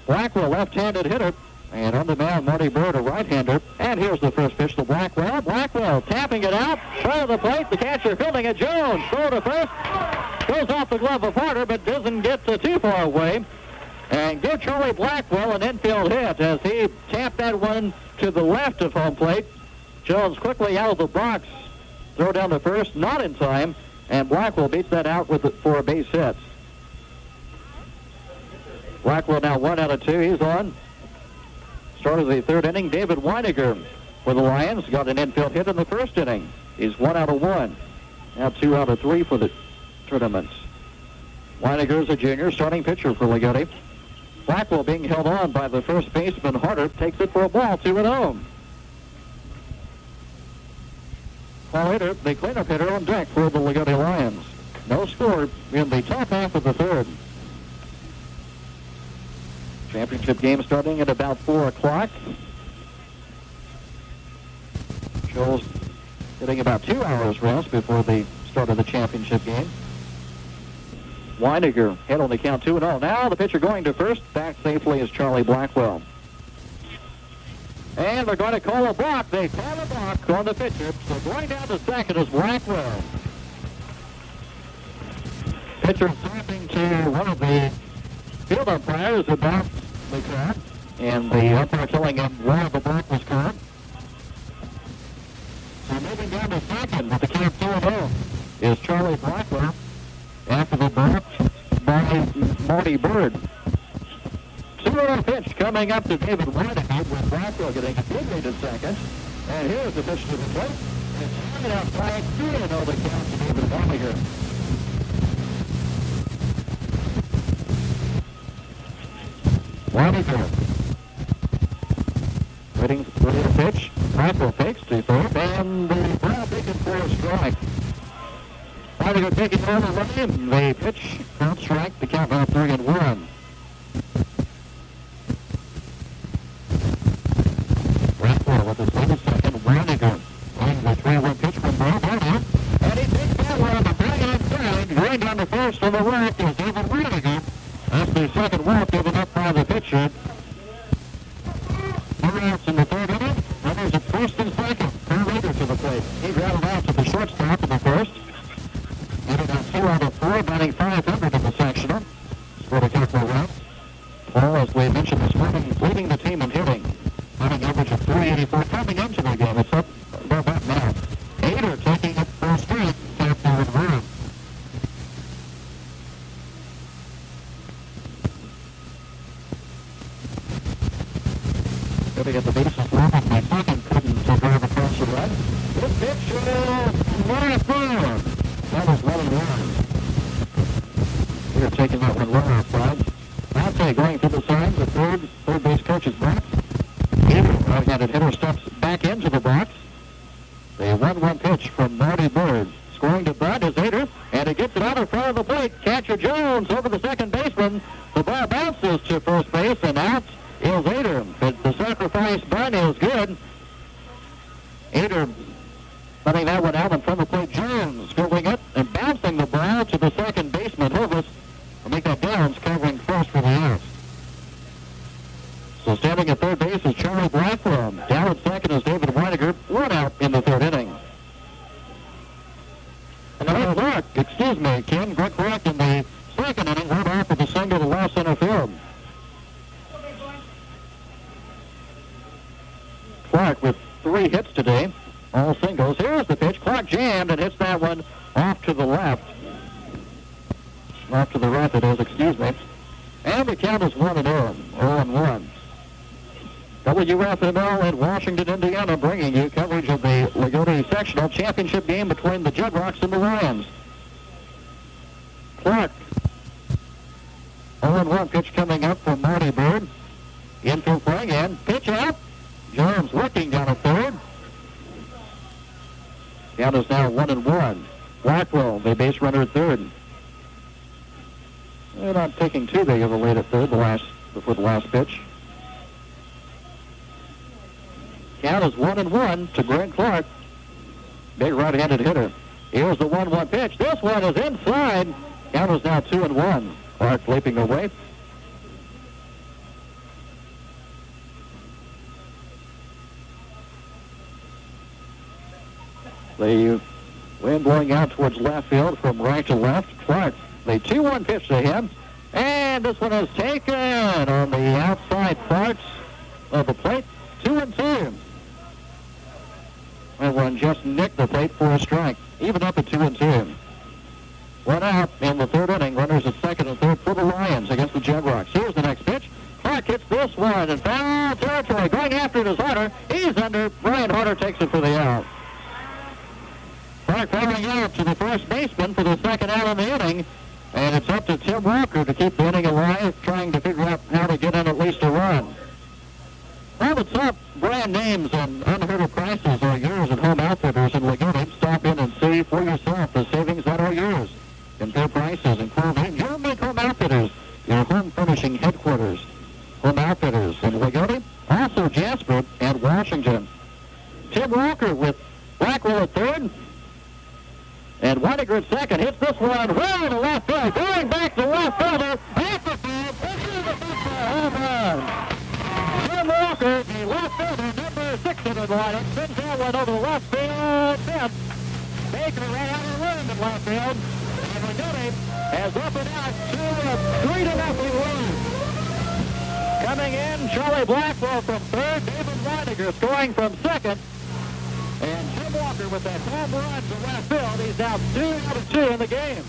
Speaker 1: Blackwell, left-handed hitter, and on the mound, Marty Bird, a right-hander. And here's the first pitch to Blackwell. Blackwell tapping it out, front of the plate, the catcher fielding it. Jones, throw to first, goes off the glove of Harder, but doesn't get too far away. And give Charlie Blackwell an infield hit as he tapped that one to the left of home plate. Jones quickly out of the box, throw down to first, not in time, and Blackwell beats that out for a base hit. Blackwell now 1 out of 2. He's on. Start of the third inning. David Weininger for the Lions. Got an infield hit in the first inning. He's 1 out of 1. Now 2 out of 3 for the tournament. Weiniger's a junior, starting pitcher for Loogootee. Blackwell being held on by the first baseman, Harder, takes it for a ball, 2-0. Paul Hitter, the cleanup hitter, on deck for the Loogootee Lions. No score in the top half of the third. Championship game starting at about 4 o'clock. Shoals getting about 2 hours rest before the start of the championship game. Weiniger head on the count 2-0. Now the pitcher going to first. Back safely is Charlie Blackwell. And they're going to call a balk. They call a balk on the pitcher. So going down to second is Blackwell. Pitcher talking to one of the field umpires about the call. And the umpire telling him why the balk was called. So moving down to second with the count 2-0 is Charlie Blackwell. After the balk by Marty Bird. 2-0 pitch coming up to David Weiniger with Blackwell getting a good lead at second. And here's the pitch to the plate. It's handed out by 2-0 the count to David Weiniger. Weiniger waiting for the pitch. Blackwell takes to third, and the ball taken for a strike. Weiniger taking on the line. The pitch, count strike, the count now 3-1. Blackwell with his lead at second. Weiniger on the 3-1 pitch from Brown. And he takes that one to bring it inside. Going down to first on the right is David Weiniger. That's the second walk given up by the pitcher. 2 outs in the third inning. Runners at first and second. Paul Hitter to the plate. He grounded out to the shortstop in the first. Hitting on 2 out of 4, batting .500 in the sectional. Scored a couple of runs. Paul, as we mentioned this morning, leading the team in hitting. Batting average of .384 coming into the game. It's up above that now. Hader taking it for a strike. Tap forward run. Getting at the bases level by second. Couldn't drive across the run. This pitch is right through. That was 1-1. We're taking that one low outside. Monte going through the signs. The third base coach is back. Hader, right-handed hitter, steps back into the box. The 1-1 pitch from Marty Bird. Scoring to Bud is Hader, and he gets it out in front of the plate. Catcher Jones over the second baseman. The ball bounces to first base, and out is Hader. But the sacrifice bunt is good. Hader letting that one out in front of the plate. Jones fielding it and bouncing the ball to the second baseman, Hovis. Will make that Downs covering first for the out. So standing at third base is Charlie Blackwell. Down at second is David Weiniger. 1 out in the third inning. And Greg Clark, Ken Greg Clark in the second inning led off with a single to left center field. Clark with 3 hits today. All singles. Here's the pitch. Clark jammed and hits that one off to the left. Off to the right, it is, And the count is 1-0. 0-1. WFML in Washington, Indiana, bringing you coverage of the Loogootee Sectional Championship game between the Judrocks and the Lions. Clark. 0-1 pitch coming up from Marty Bird. Infield play and pitch out. Jones looking down at third. Count is now 1-1. Blackwell, the base runner at third. They're not taking too big of a lead at third before the last pitch. Count is 1-1 to Greg Clark. Big right-handed hitter. Here's the 1-1 pitch. This one is inside. Count is now 2-1. Clark leaping away. The wind blowing out towards left field from right to left. Clark, the 2-1 pitch to him. And this one is taken on the outside parts of the plate. 2-2. That one just nicked the plate for a strike. Even up at 2-2. 1 out in the third inning. Runners at second and third for the Lions against the Judrocks. Here's the next pitch. Clark Rock hits this one in foul territory. Going after it is Harder. He's under. Brian Harder takes it for the out. Clark following out to the first baseman for the second out of the inning. And it's up to Tim Walker to keep the inning alive, trying to figure out how to get in at least a run. All the top brand names and unheard of prices are yours at Home Outfitters in Loogootee. Stop in and see for yourself the savings that are yours. Compare prices and quote names. You'll make Home Outfitters your home furnishing headquarters. Home Outfitters in Loogootee, also Jasper and Washington. Tim Walker with Blackwell at third. And Weidiger at second. Hits this one well to left field. Going back to left fielder. Off the field. Into the fence for a home run. Tim Walker, the left fielder, number 6 in the lineup, sends that one over the left field fence. Baker ran out of the room at left field. And Loogootee has up and out to a 3-0 lead. Coming in, Charlie Blackwell from third. David Weidiger scoring from second. And Tim Walker with that home run to left field. He's now 2 out of 2 in the game.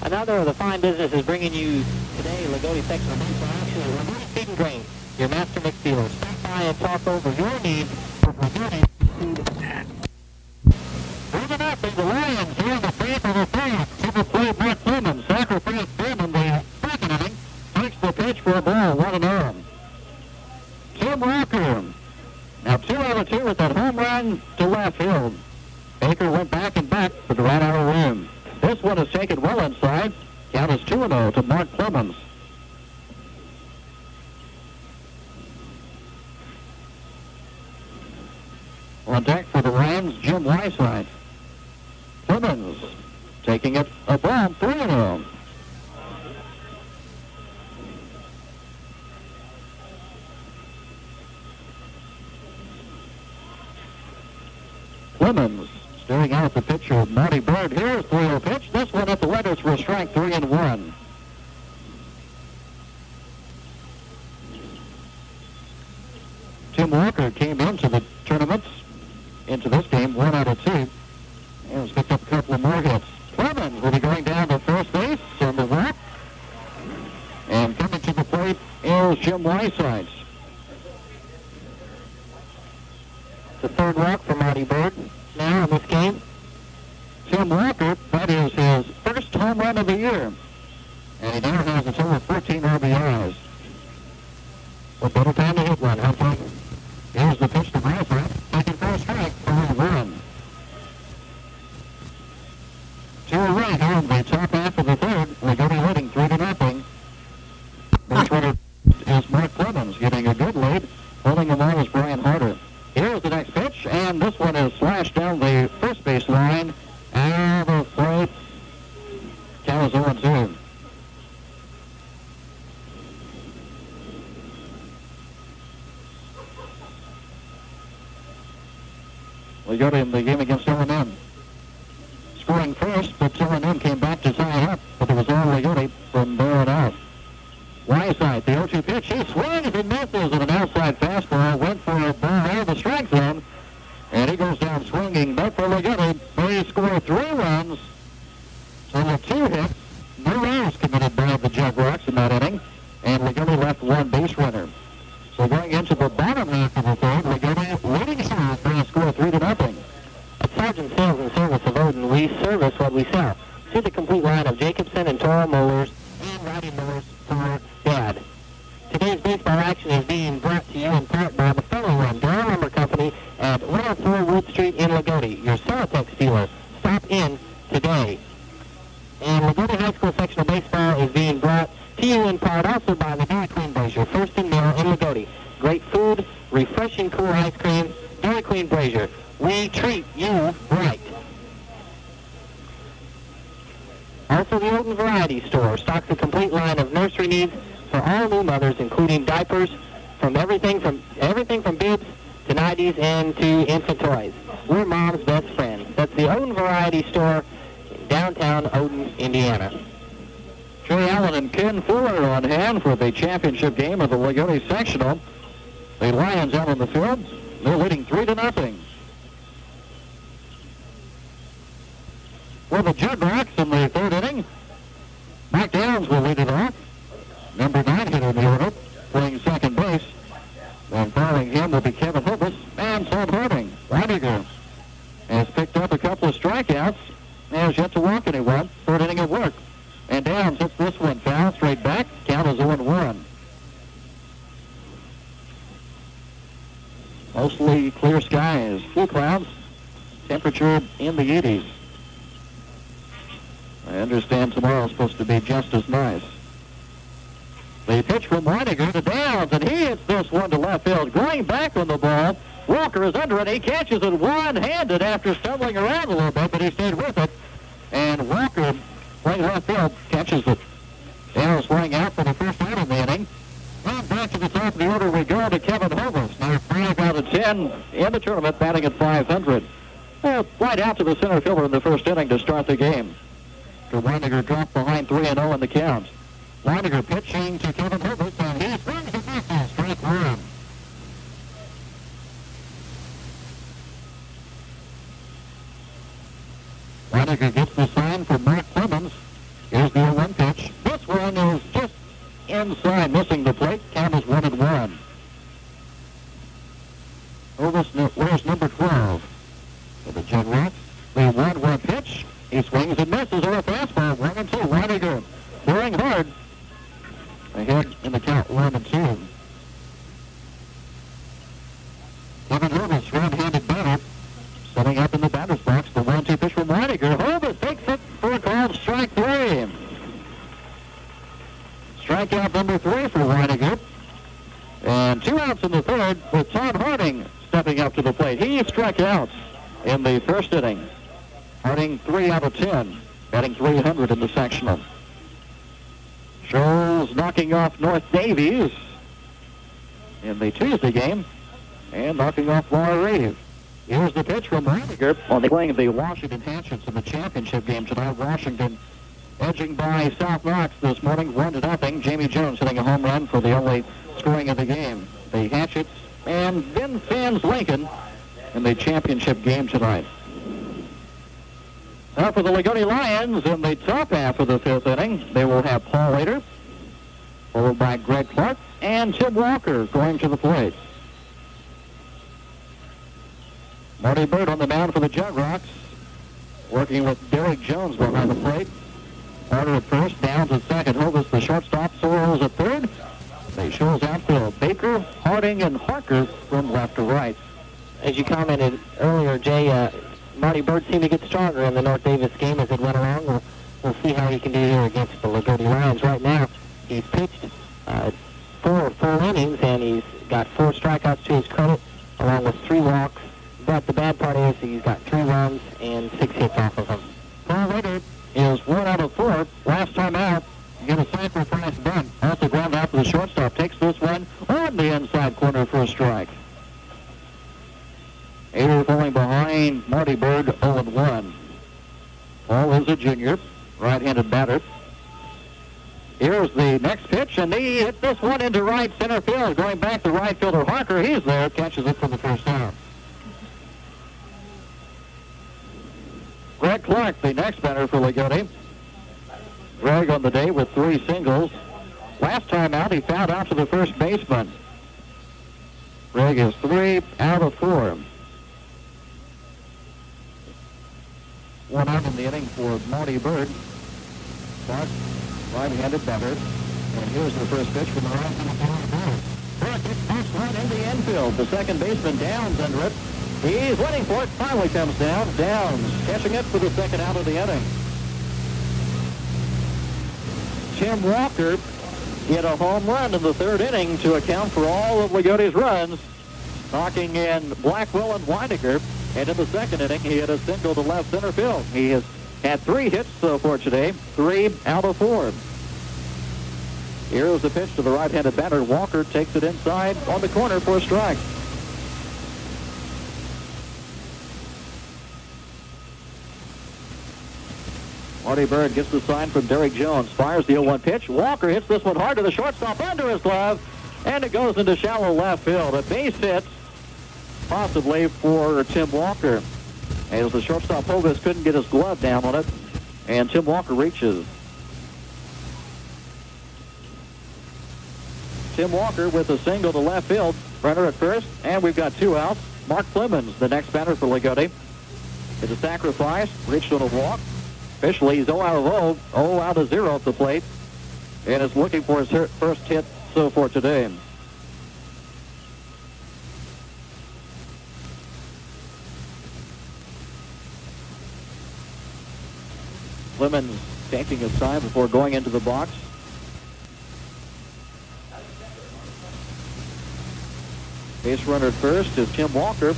Speaker 2: Another of the fine businesses bringing you today, Loogootee Sectional Baseball action, is Loogootee Feed and Grain, your master mix dealer. Stop by and talk over your needs with Loogootee Feed and
Speaker 1: Moving up in the Lions here in the top of the third. Super play Mark Clemens. Sacrifice Tim in the second inning. Takes the pitch for a ball, 1-0. Tim Walker. Now 2 out of 2 with that home run to left field. Baker went back and back, but ran out of room. This one is taken well inside. Count is 2-0 to Mark Clemens. On deck for the Rams, Jim Weisside. Clemens taking it a ball, 3-0. Clemens staring out the pitcher of Marty Bird. Here's 3-0 pitch. This one at the letters for a strike, 3-1. Tim Walker came into the tournament, into this game, 1 out of 2. And has picked up a couple of more hits. Clemens will be going down to first base on the walk. And coming to the plate is Jim Weisside.
Speaker 2: the third walk for Marty Bird now in this game.
Speaker 1: Tim Walker, that is his first home run of the year. And he now has a total of 14 RBIs. What better time to hit one, huh, Frank? Here's the pitch to Bradford. Taking for a strike, 0-1. To a right here in the top half of the third. Loogootee leading 3-0. Base runner is Mark Clemens getting a good lead. Holding him on is Brian Harder. Here's the next pitch, and this one is slashed down the first base line. Out of plate. Count is 0-2. Loogootee in the game against L&M. Scoring first, but L&M came back to tie it up, but it was all Loogootee from there on out. Weisside, the 0-2 pitch. He swings and misses at an outside fastball. Went for a ball out of the strike zone. And he goes down swinging. But for Loogootee, they score 3 runs. So with 2 hits, no errors committed by the Jaguars in that inning. And Loogootee left 1 base runner. So going into the bottom half of the third, Loogootee leading Shoals for a score of 3-0.
Speaker 2: At Sargent Sales and Service of Odin, we service what we sell. See the complete line of Jacobson and Toro mowers and riding mowers for Dad. Today's baseball action is being brought to you in part by the fellow-run Durham Lumber Company at 104 Wood Street in Loogootee, your Celotex dealer. Stop in today. And Loogootee High School Sectional Baseball is being brought to you in part also by the Dairy Queen Brazier, First and Mill in Loogootee. Great food, refreshing cool ice cream, Dairy Queen Brazier. We treat you right. Also, the Odin Variety Store stocks a complete line of nursery needs for all new mothers, including diapers, from everything from bibs to nighties and to infant toys. We're mom's best friend. That's the Odin Variety Store in downtown Odin, Indiana.
Speaker 1: Trey Allen and Ken Fuller on hand for the championship game of the Loogootee Sectional. The Lions out on the field. They're leading 3-0. For the Juggernaut in the third inning, Mike Downs will lead it off. number 9 hitter in the order, playing second base. And following him will be Kevin Hovis and Tom Harding. Reiniger has picked up a couple of strikeouts and has yet to walk anyone. Third inning of work. And Downs hits this one foul, straight back. Count is 0-1. Mostly clear skies, few clouds, temperature in the 80s. I understand tomorrow's supposed to be just as nice. The pitch from Reiniger to Downs, and he hits this one to left field. Going back on the ball, Walker is under it. He catches it one-handed after stumbling around a little bit, but he stayed with it. And Walker, playing left field, catches it. Downs flying out for the first out of the inning. And back to the top of the order we go to Kevin Hovis. Now 5 out of 10 in the tournament, batting at .500. Well, right out to the center fielder in the first inning to start the game. Reiniger dropped behind 3-0 in the count. Reiniger pitching to Kevin Hovis, and he swings the fastball, strike one. Reiniger gets the sign from Mark Clemens. Here's the 0-1 pitch. This one is just inside, missing the plate. Count is 1-1. Hovis wears number 12 for the Juggernaut. The 1-1 pitch. He swings and misses on a fastball. 1-2. Reiniger throwing hard. Ahead in the count, 1-2. Kevin Hovis, right-handed batter, setting up in the batter's box. The 1-2 pitch from Reiniger. Hovis takes it for a called strike 3. Strikeout number 3 for Reiniger. And 2 outs in the third with Tom Harding stepping up to the plate. He struck out in the first inning. Harding 3 out of 10, batting .300 in the sectional. Shoals knocking off North Davies in the Tuesday game and knocking off Laura Reeve. Here's the pitch from Reiniger. Well, they're playing the Washington Hatchets in the championship game tonight. Washington edging by South Knox this morning, 1-0. Jamie Jones hitting a home run for the only scoring of the game. The Hatchets and Vin Sands Lincoln in the championship game tonight. Now for the Loogootee Lions in the top half of the fifth inning, they will have Paul Lader, followed by Greg Clark, and Tim Walker going to the plate. Marty Bird on the mound for the Jugrocks, working with Derek Jones behind the plate. Carter at first, Downs at second, Hovis the shortstop, Sorrells at third. They Shoals outfield, Baker, Harding, and Harker from left to right.
Speaker 2: As you commented earlier, Jay, Marty Bird seemed to get stronger in the North Davis game as it went along. We'll see how he can do here against the Loogootee Lions. Right now, he's pitched 4 full innings, and he's got 4 strikeouts to his credit, along with 3 walks. But the bad part is he's got 3 runs and 6 hits off of him.
Speaker 1: Paul Lader is 1 out of 4. Last time out, you get a sacrifice bunt. Off the ground out to the shortstop. Takes this one on the inside corner for a strike. Ader falling behind Marty Bird, 0-1. Paul is a junior, right-handed batter. Here's the next pitch, and he hit this one into right center field. Going back to right fielder Harker. He's there, catches it for the first out. Greg Clark, the next batter for Loogootee. Greg on the day with 3 singles. Last time out, he fouled out to the first baseman. Greg is 3 out of 4. 1 out in the inning for Marty Bird. Clark, right-handed batter. And here's the first pitch from the right-handed batter. Clark hits this one in the infield. The second baseman Downs under it. He's waiting for it. Finally comes down. Downs catching it for the second out of the inning. Tim Walker hit a home run in the third inning to account for all of Loogootee's runs, knocking in Blackwell and Reiniger. And in the second inning, he hit a single to left center field. He has had 3 hits so far today, 3 out of 4. Here's the pitch to the right-handed batter. Walker takes it inside on the corner for a strike. Marty Bird gets the sign from Derek Jones. Fires the 0-1 pitch. Walker hits this one hard to the shortstop under his glove, and it goes into shallow left field. A base hit, possibly for Tim Walker, as the shortstop Hovis couldn't get his glove down on it, and Tim Walker reaches. Tim Walker with a single to left field. Runner at first, and we've got 2 outs. Mark Clemens, the next batter for Loogootee. It's a sacrifice, reached on a walk. Officially, he's 0 out of 0 out of 0 at the plate, and is looking for his first hit so far today. Clemens taking his time before going into the box. Base runner at first is Tim Walker,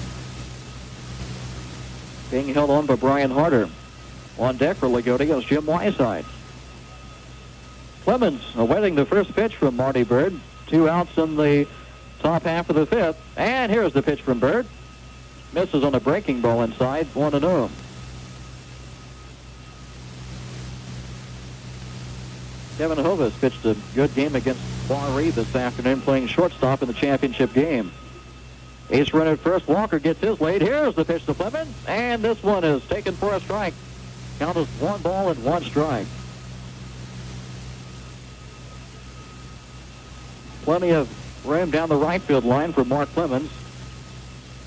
Speaker 1: being held on by Brian Harder. On deck for Loogootee is Jim Whiteside. Clemens awaiting the first pitch from Marty Bird. 2 outs in the top half of the 5th. And here's the pitch from Bird. Misses on a breaking ball inside, 1-0. Kevin Hovis pitched a good game against Barry this afternoon, playing shortstop in the championship game. Ace runner at first. Walker gets his lead. Here's the pitch to Clemens, and this one is taken for a strike. Count is 1 ball and 1 strike. Plenty of room down the right field line for Mark Clemens.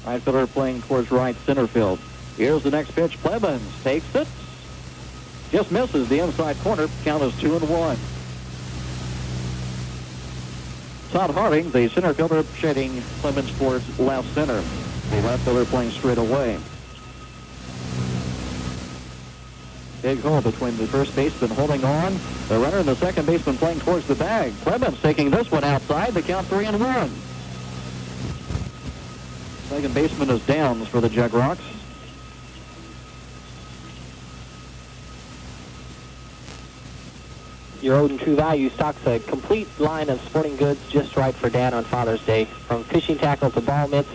Speaker 1: Right fielder playing towards right center field. Here's the next pitch. Clemens takes it. Just misses the inside corner. Count is 2-1. Todd Harding, the center fielder, shading Clemens towards left center. The left fielder playing straight away. Big hole between the first baseman holding on. The runner and the second baseman playing towards the bag. Clemens taking this one outside. The count 3-1. Second baseman is Downs for the Jagrocks.
Speaker 2: Your Odin True Value stocks a complete line of sporting goods just right for Dad on Father's Day. From fishing tackle to ball mitts,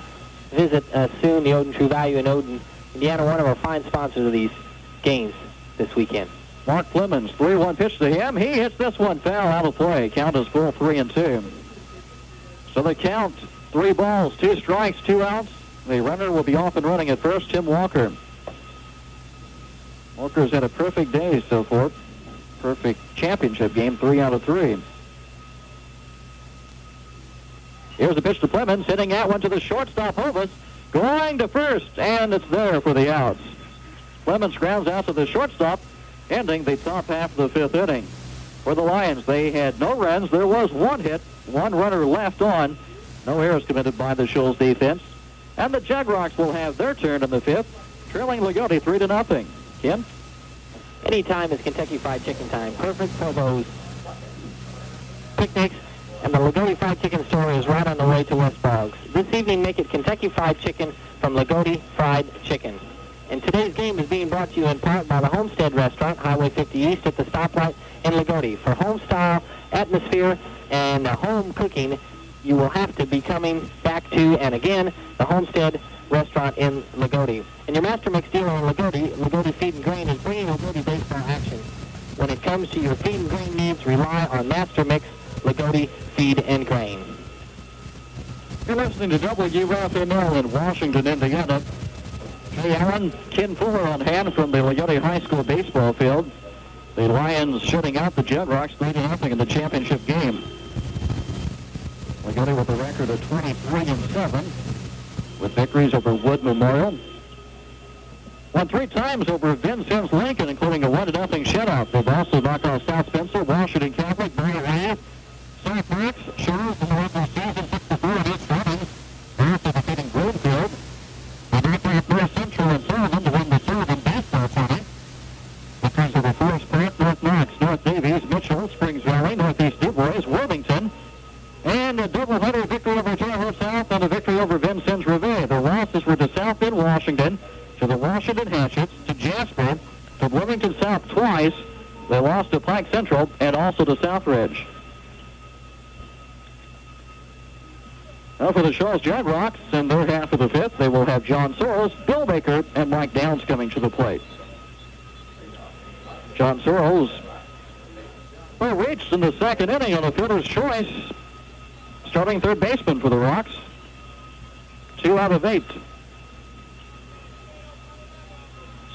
Speaker 2: visit soon the Odin True Value in Odin, Indiana, one of our fine sponsors of these games this weekend.
Speaker 1: Mark Clemens, 3-1 pitch to him. He hits this one foul out of play. Count is full 3-2. So the count, 3 balls, 2 strikes, 2 outs. The runner will be off and running at first, Tim Walker. Walker's had a perfect day so far. Perfect championship game, 3 out of 3. Here's the pitch to Clemens, hitting that one to the shortstop, Hovis, going to first, and it's there for the outs. Clemens grounds out to the shortstop, ending the top half of the 5th inning. For the Lions, they had no runs. There was 1 hit, 1 runner left on. No errors committed by the Shoals defense. And the Jagrocks will have their turn in the 5th, trailing Loogootee 3-0. Kim?
Speaker 2: Anytime is Kentucky Fried Chicken time. Perfect for those picnics, and the Loogootee Fried Chicken store is right on the way to West Boggs. This evening, make it Kentucky Fried Chicken from Loogootee Fried Chicken. And today's game is being brought to you in part by the Homestead Restaurant, Highway 50 East at the stoplight in Loogootee. For home-style atmosphere and home cooking, you will have to be coming back to, and again, the Homestead Restaurant in Loogootee. And your Master Mix dealer in Loogootee, Loogootee Feed and Grain, is bringing Loogootee baseball action. When it comes to your feed and grain needs, rely on Master Mix, Loogootee Feed and Grain.
Speaker 1: You're listening to WFML in Washington, Indiana. Jay Allen, Ken Fuller on hand from the Loogootee High School baseball field. The Lions shutting out the Jagrocks 3-0 in the championship game. Loogootee with a record of 23-7. With victories over Wood Memorial. Won 3 times over Vincennes Lincoln, including a 1-0 shutout. They've also knocked off South Spencer, Washington Catholic, Mary Lee, St. Max, Shoals, in the regular season, 64 against Reading. After defeating Greenfield, they knocked off North Central and Sullivan to win the Sullivan baseball tournament. Victories over Forest Park, North Knox, North Davies, Mitchell, Springs Valley, Northeast DuBois, Worthington, and a doubleheader victory over Tahoe South and a victory over Vincennes Rivet. The losses were to South Bend, Washington, to the Washington Hatchets, to Jasper, to Bloomington South twice. They lost to Pike Central and also to Southridge. Now for the Shoals Jagrocks in their half of the 5th, they will have John Sorrells, Bill Baker, and Mike Downs coming to the plate. John Sorrells reached in the 2nd inning on a fielder's choice. Starting third baseman for the Rocks. 2 out of 8.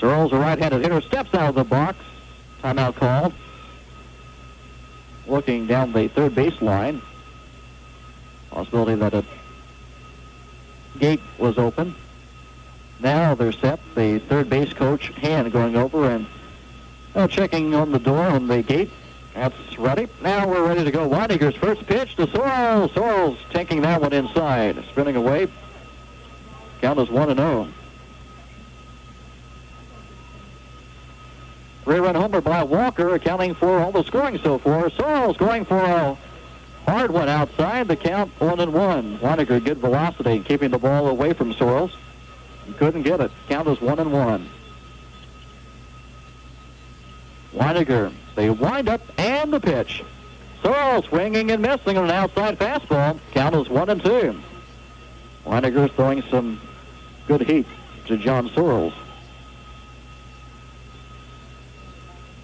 Speaker 1: Sorrells, a right-handed hitter, steps out of the box. Timeout called. Looking down the third baseline. Possibility that a gate was open. Now they're set. The third base coach, hand, going over and checking on the door on the gate. That's ready. Now we're ready to go. Weidiger's first pitch to Shoals. Shoals taking that one inside. Spinning away. Count is 1-0. 3-run homer by Walker, accounting for all the scoring so far. Shoals going for a hard one outside. The count 1-1. Weidiger, good velocity, keeping the ball away from Shoals. He couldn't get it. Count is 1-1. Weidiger, they wind up, and the pitch. Shoals swinging and missing on an outside fastball. Count is 1-2. Weidiger throwing some good heat to John Shoals.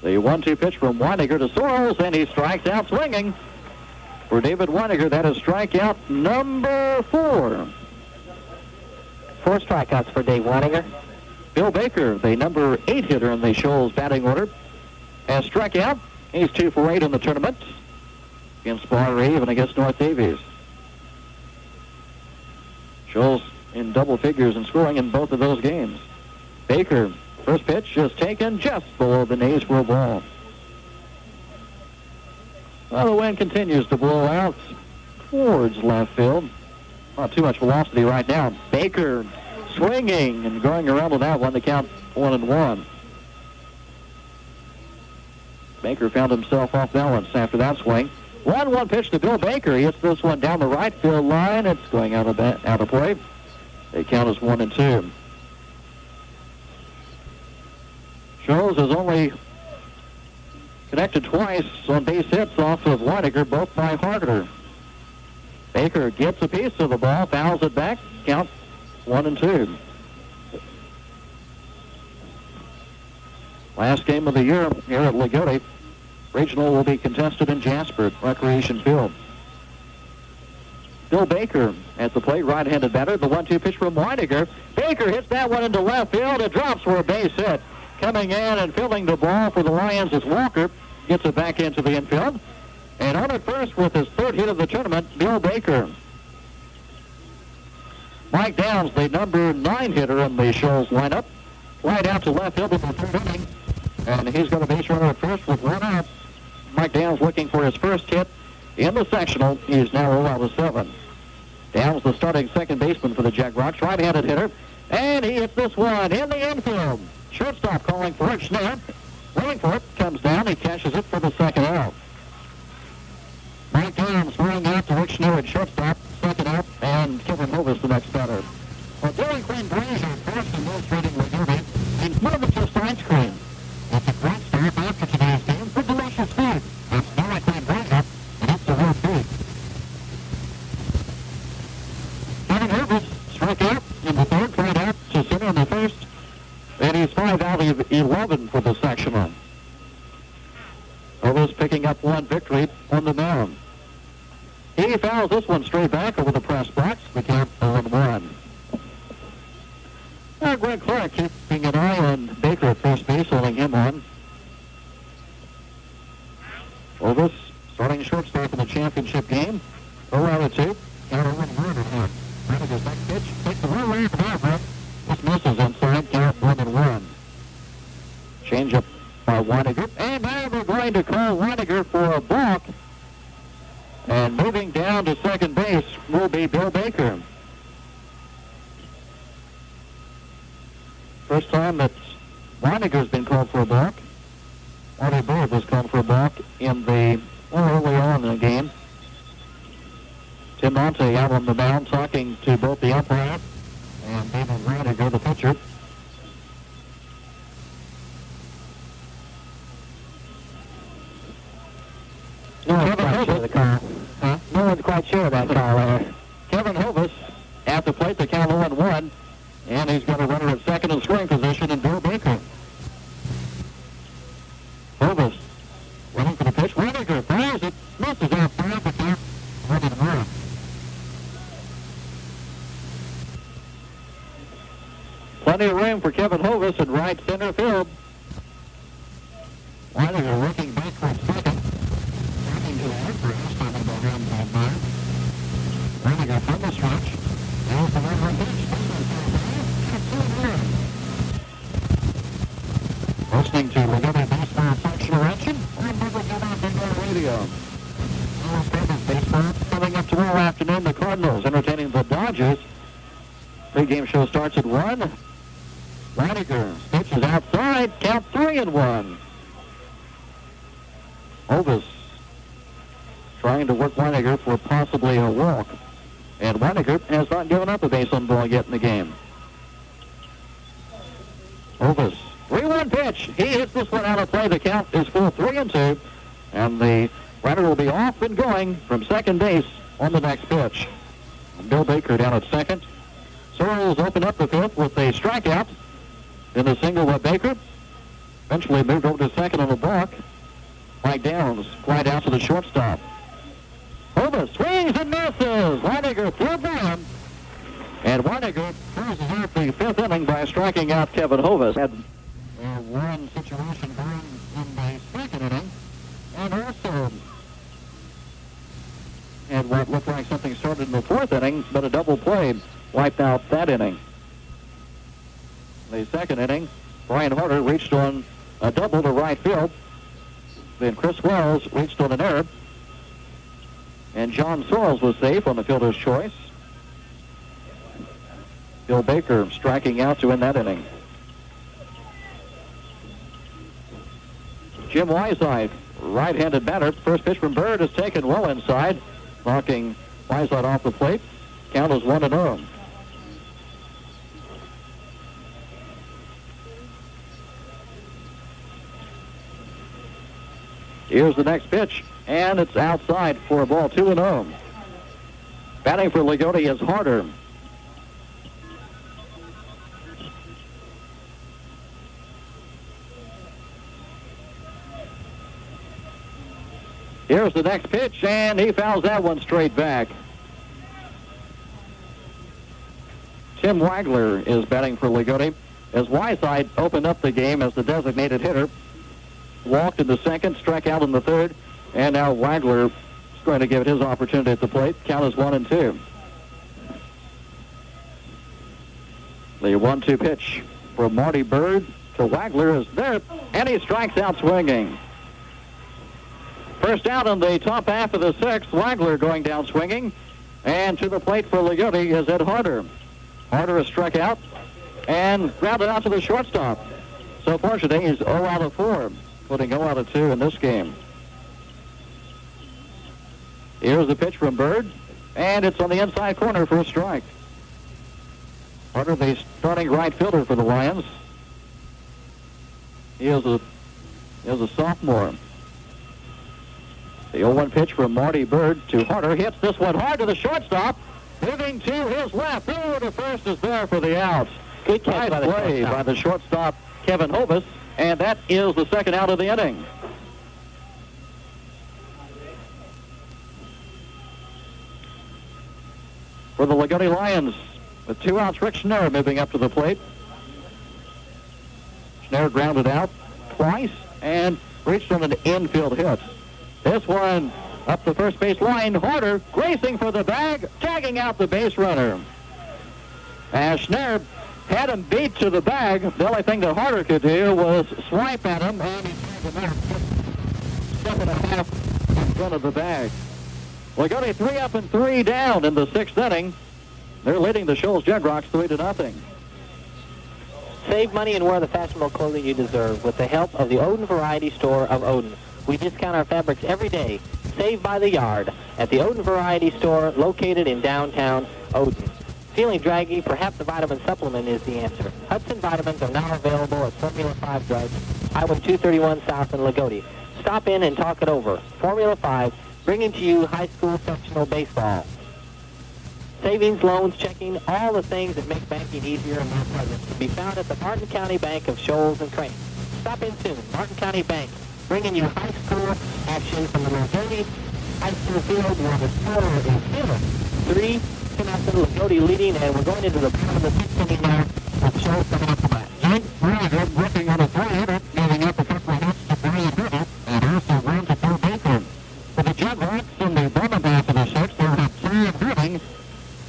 Speaker 1: The 1-2 pitch from Weidiger to Shoals, and he strikes out swinging. For David Weidiger, that is strikeout number 4.
Speaker 2: 4 strikeouts for Dave Weidiger.
Speaker 1: Bill Baker, the number 8 hitter in the Shoals batting order, has struck out. He's 2 for 8 in the tournament against Bar Eve and against North Davies. Shoals in double figures in scoring in both of those games. Baker, first pitch is taken just below the knees for a ball. Well, the wind continues to blow out towards left field. Not too much velocity right now. Baker swinging and going around with that one. The count 1-1. Baker found himself off balance after that swing. 1-1 pitch to Bill Baker. He hits this one down the right field line. It's going out of play. The count is 1-2. Shoals has only connected twice on base hits off of Weidiger, both by Harder. Baker gets a piece of the ball, fouls it back. Count 1-2. Last game of the year here at Loogootee. Regional will be contested in Jasper at Recreation Field. Bill Baker at the plate, right-handed batter. The 1-2 pitch from Weidiger. Baker hits that one into left field. It drops for a base hit. Coming in and filling the ball for the Lions is Walker. Gets it back into the infield. And on at first with his 3rd hit of the tournament, Bill Baker. Mike Downs, the number 9 hitter in the Shoals lineup, right out to left field in the 3rd inning. And he's got a base runner at first with 1 out. Mike Downs looking for his first hit in the sectional. He's now 0 out of 7. Downs, the starting second baseman for the Jackrocks, right-handed hitter. And he hits this one in the infield. Shortstop calling for it. Schneider waiting for it. Comes down. He catches it for the 2nd out. Mike Downs throwing out to Rick Schneider at shortstop. 2nd out. And Kevin Hovis the next batter. Well, Dylan Quinn Brazier first administrating Loogootee in front of the two-side screen. It's a great start after today's game for delicious food. It's Dylan Quinn Brazier, and it's a real treat. Kevin Hovis struck out in the 3rd, right out to center in the 1st. And he's 5 out of 11 for the sectional. Hovis picking up 1 victory on the mound. He fouls this one straight back over the press box. The count 0-1. Greg Clark keeping an eye on Baker at first base, holding him on. Hovis starting shortstop in the championship game. 0 out of 2. Count 0-1. Weidiger's next pitch. Takes the one way to the ball. This misses inside. Count 1-1. Change up by Weidiger. And now they're going to call Weidiger for a balk. And moving down to second base will be Bill Baker. First time that Weidiger's been called for a balk. Artie Bird was called for a balk in the early on in the game. Tim Monte out on the mound talking to both the umpire and David Weidiger, the pitcher.
Speaker 2: No one's quite sure of the call.
Speaker 1: Huh?
Speaker 2: No one's quite sure of that call there.
Speaker 1: Kevin Hovis at the plate, the count 0-1. And he's got a runner at second in scoring position in Bill Baker. Hovis running for the pitch. Weidiger fires it. Misses out for the count 1-1. Plenty of room for Kevin Hovis in right center field. Weidiger looking back for second. Turning to the left for him, standing behind by Meyer. Listening to Loogootee Baseball Sectional action on Loogootee Radio. Baseball coming up tomorrow afternoon. The Cardinals entertaining the Dodgers. Pre-game show starts at 1. Weidiger pitch is outside. Count 3-1. Ovis trying to work Weidiger for possibly a walk. And Weidiger has not given up a base on ball yet in the game. Ovis, 3-1 pitch. He hits this one out of play. The count is full 3-2. And the runner will be off and going from second base on the next pitch. Bill Baker down at second. Shoals opened up the fifth with a strikeout. Then a single by Baker. Eventually moved over to second on the block. Mike Downs flied out to the shortstop. Ovis swings and misses. Weidiger threw by him. And Weidiger closes out the fifth inning by striking out Kevin Hovis. Had one situation going in the second inning. And also had what looked like something started in the fourth inning, but a double play wiped out that inning. The second inning, Brian Harder reached on a double to right field. Then Chris Wells reached on an error. And John Sorrells was safe on the fielder's choice. Bill Baker striking out to end that inning. Jim Weisheit, right-handed batter. First pitch from Bird is taken well inside, knocking Weisheit off the plate. Count is 1-0. Here's the next pitch, and it's outside for a ball, 2-0. Batting for Loogootee is Harder. Here's the next pitch, and he fouls that one straight back. Tim Wagler is batting for Loogootee as Weisheit opened up the game as the designated hitter. Walked in the second, struck out in the third, and now Wagler is going to give it his opportunity at the plate. Count is 1-2. The 1-2 pitch from Marty Bird to Wagler is there, and he strikes out swinging. First out in the top half of the sixth. Wagler going down swinging, and to the plate for Loogootee is Ed Harder. Harder is struck out and grounded out to the shortstop. So far today he's 0 out of 4. Putting 0 out of 2 in this game. Here's the pitch from Bird, and it's on the inside corner for a strike. Harder, the starting right fielder for the Lions. He is a sophomore. The 0-1 pitch from Marty Bird to Harder. Hits this one hard to the shortstop. Moving to his left. Over to first is there for the out. Good catch by the shortstop, Kevin Hovis. And that is the second out of the inning. For the Loogootee Lions, with 2 outs, Rick Schnarr moving up to the plate. Schnarr grounded out twice and reached on an infield hit. This one up the first base line. Harder racing for the bag, tagging out the base runner. As Schnarr had him beat to the bag. The only thing that Harder could do was swipe at him, and he tagged him out. Step and a half in front of the bag. Loogootee 3 up and 3 down in the sixth inning. They're leading the Shoals Jegrocks 3-0.
Speaker 2: Save money and wear the fashionable clothing you deserve with the help of the Odin Variety Store of Odin. We discount our fabrics every day. Save by the yard at the Odin Variety Store located in downtown Odin. Feeling draggy? Perhaps a vitamin supplement is the answer. Hudson Vitamins are now available at Formula 5 drugs, Highway 231 South in Loogootee. Stop in and talk it over. Formula 5, bringing to you high school sectional baseball. Savings, loans, checking, all the things that make banking easier and more pleasant can be found at the Martin County Bank of Shoals and Crane. Stop in soon. Martin County Bank, bringing you high school action from the Loogootee High School field where the score is 3-0 Loogootee leading, and we're going into the bottom of the sixth inning now with Shoals coming up the bat.
Speaker 1: Jake Bragg working on a 3-hitter, giving up a couple of hits to Brian Brittle, and also one to Bill Baker. For the Jegrocks in the bottom half of the sixth, they'll have 3 hitting.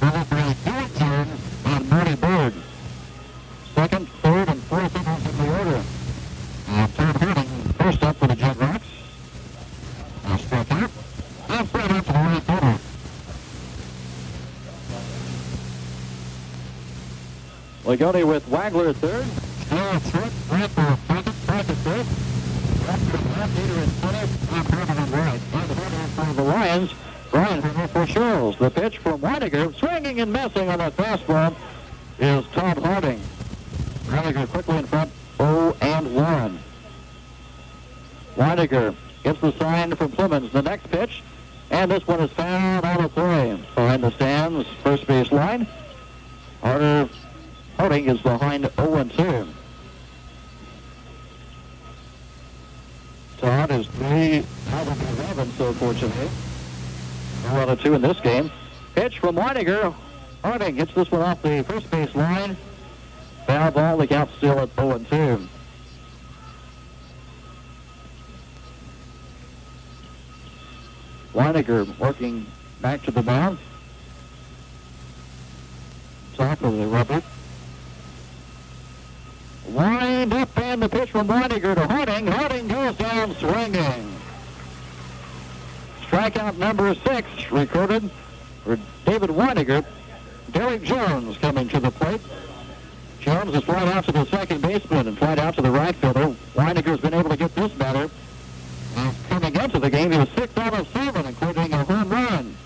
Speaker 1: They'll be 2 turns, and Loogootee with Wagler at third. For the Lions, Brian for Shoals. The pitch from Weiniger, swinging and missing on that fastball, is Todd Harding. Weiniger quickly in front, 0-1. Weiniger gets the sign from Clemens. The next pitch, and this one is fouled out of play. Behind the stands, first base line. Harding is behind 0-2. Todd is 3 out of 11 so far today. 0-2 in this game. Pitch from Weiniger. Harding hits this one off the first base line. Foul ball, the count still at 0-2. Weiniger working back to the mound. Top of the rubber. Wind up, and the pitch from Weiniger to Harding. Harding goes down swinging. Strikeout number 6 recorded for David Weiniger. Derek Jones coming to the plate. Jones is flied out to the second baseman and flied out to the right fielder. Weiniger's been able to get this batter. Coming into the game, he was 6 out of 7, including a home run.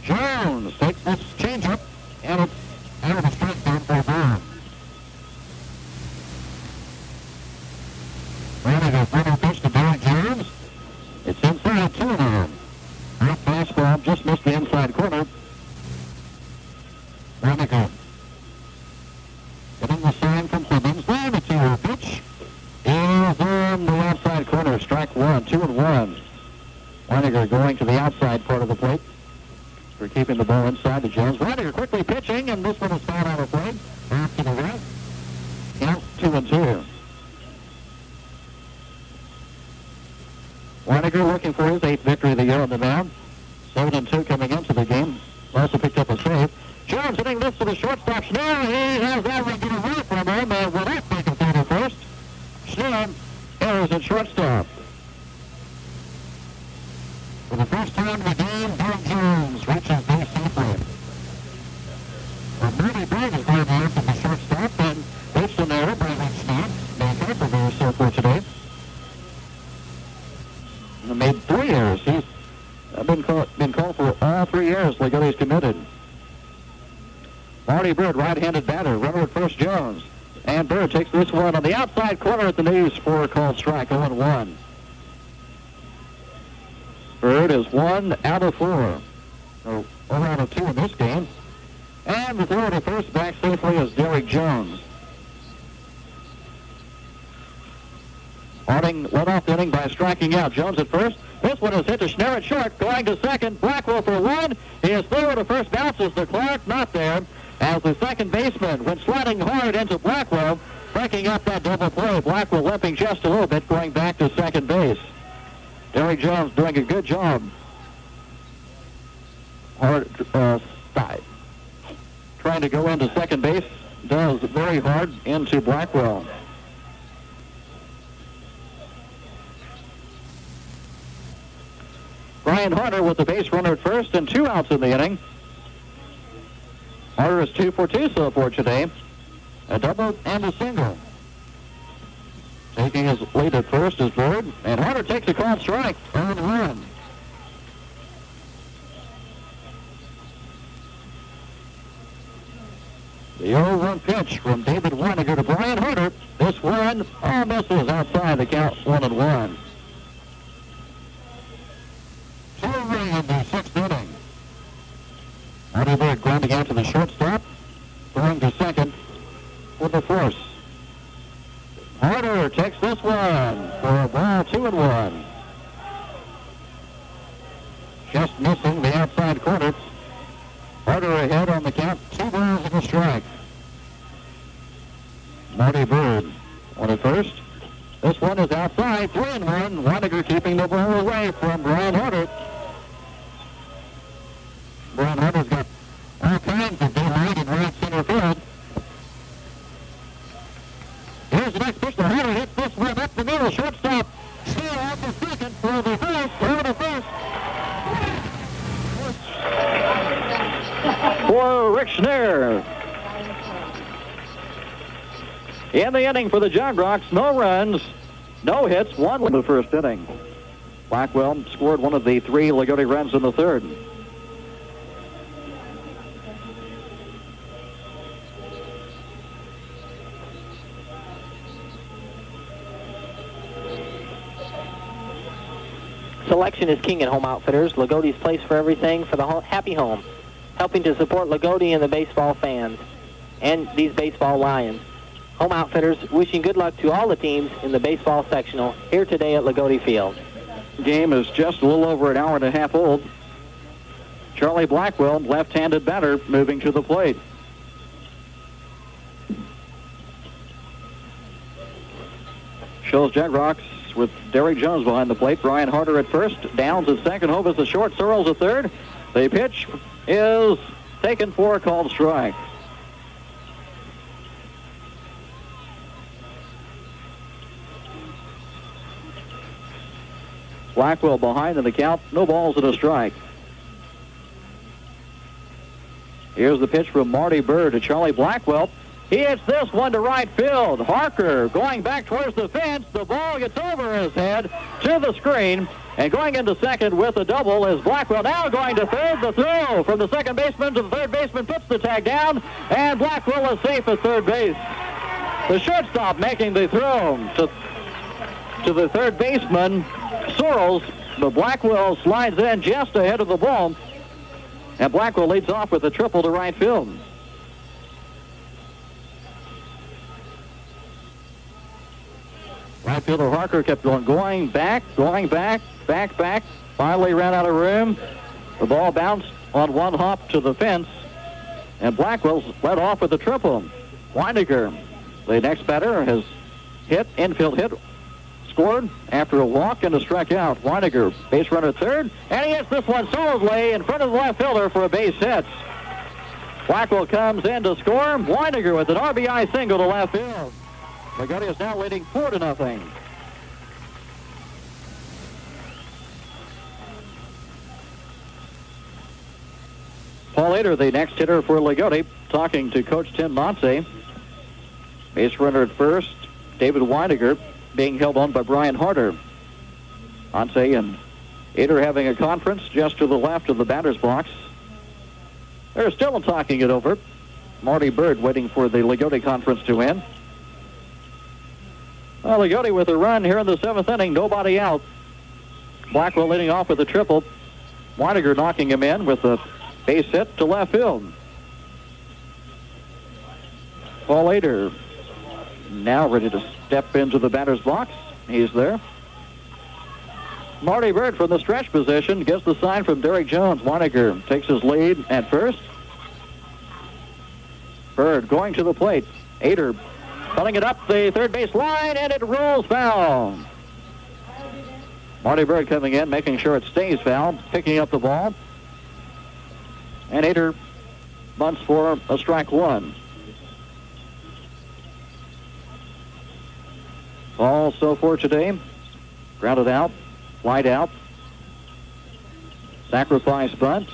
Speaker 1: Jones takes this changeup, and it's out of the strike zone for a ball. Weiniger final pitch to Derek Jones. It's inside 2-0. That fastball just missed the inside corner. Weiniger getting the sign from Clemens. Then the 2-0 pitch is on the outside corner. Strike 1, 2-1. Weiniger going to the outside part of the plate for keeping the ball inside to Jones. Weiniger quickly pitching, and this one is fouled out of play. Back to the right. Count 2-2. Weiniger looking for his 8th victory of the year on the mound. 7-2 coming into the game. Also picked up a save. Jones hitting this to the shortstop. Schnell, he has that one get away from him, and will not make a throw to first. Schnell errors at shortstop. For the first time in the game, Derek Jones reaches base safely. Moody Bird is going there from the shortstop, and based on error by Rick Schnell, made up for very so far today. He made 3 errors. He's been called for all 3 errors. Loogootee is committed. Marty Bird, right-handed batter. Runner at first, Jones. And Bird takes this one on the outside corner at the knees for a called strike, 0-1. Bird is 1 out of 4. So 1 out of 2 in this game. And the throw to first back safely is Derek Jones. Harding led off the inning by striking out. Jones at first. This one is hit to Schnell at short. Going to second. Blackwell for 1. He is through to first. Bounces to Clark. Not there. As the second baseman went sliding hard into Blackwell, breaking up that double play. Blackwell limping just a little bit, going back to second base. Derek Jones doing a good job. Trying to go into second base, does very hard into Blackwell. Brian Harder with the base runner at first and 2 outs in the inning. Harder is 2 for 2 so far today. A double and a single. Taking his lead at first is Bird, and Harder takes a called strike, 0-1. The 0-1 pitch from David Weiniger to Brian Harder. This one all misses outside the count, 1-1. 2-0 in the 6th inning. Marty Bird grounding out to the shortstop, throwing to second with the force. Harder takes this one for a ball, 2-1. Just missing the outside corner. Harder ahead on the count, 2 balls and a strike. Marty Bird on at first. This one is outside, 3-1. Weiniger keeping the ball away from Brian Harder. Brian Harder's got all kinds of daylight in right center field. Here's the next pitch. The Harder hits this one up the middle. Shortstop still out to second for the first. Throw to first. For Rick Schnell. in the inning for the Jagrocks. No runs, no hits, one in the first inning. Blackwell scored one of the 3 Loogootee runs in the third.
Speaker 2: Selection is king at Home Outfitters, Loogootee's place for everything for the happy home, helping to support Loogootee and the baseball fans and these baseball Lions. Home Outfitters wishing good luck to all the teams in the baseball sectional here today at Loogootee Field.
Speaker 1: Game is just a little over an hour and a half old. Charlie Blackwell, left-handed batter, moving to the plate. Shoals Jagrocks with Derek Jones behind the plate. Brian Harder at first. Downs at second. Hove is the short. Searles at third. The pitch is taken for a called strike. Blackwell behind in the count. No balls and a strike. Here's the pitch from Marty Bird to Charlie Blackwell. He hits this one to right field. Harker going back towards the fence. The ball gets over his head to the screen. And going into second with a double is Blackwell. Now going to third. The throw from the second baseman to the third baseman puts the tag down. And Blackwell is safe at third base. The shortstop making the throw to the third baseman, Searles. But Blackwell slides in just ahead of the ball. And Blackwell leads off with a triple to right field. Right fielder Harker kept going back. Finally ran out of room. The ball bounced on one hop to the fence. And Blackwell's led off with a triple. Weininger, the next batter, has hit, infield hit, scored after a walk and a strikeout. Weininger, base runner third, and he hits this one solidly in front of the left fielder for a base hit. Blackwell comes in to score. Weininger with an RBI single to left field. Loogootee is now leading 4-0. Paul Ader, the next hitter for Loogootee, talking to Coach Tim Montse. Base runner at first, David Weininger, being held on by Brian Harder. Montse and Ader having a conference just to the left of the batter's box. They're still talking it over. Marty Bird waiting for the Loogootee conference to end. Well, Loogootee with a run here in the 7th inning, nobody out. Blackwell leading off with a triple. Weininger knocking him in with a base hit to left field. Paul Ader now ready to step into the batter's box. He's there. Marty Bird from the stretch position gets the sign from Derek Jones. Weininger takes his lead at first. Bird going to the plate. Ader putting it up the third base line, and it rolls foul. Marty Bird coming in, making sure it stays foul, picking up the ball. And Ader bunts for a strike one. Ball so for today. Grounded out, flied out. Sacrifice bunt.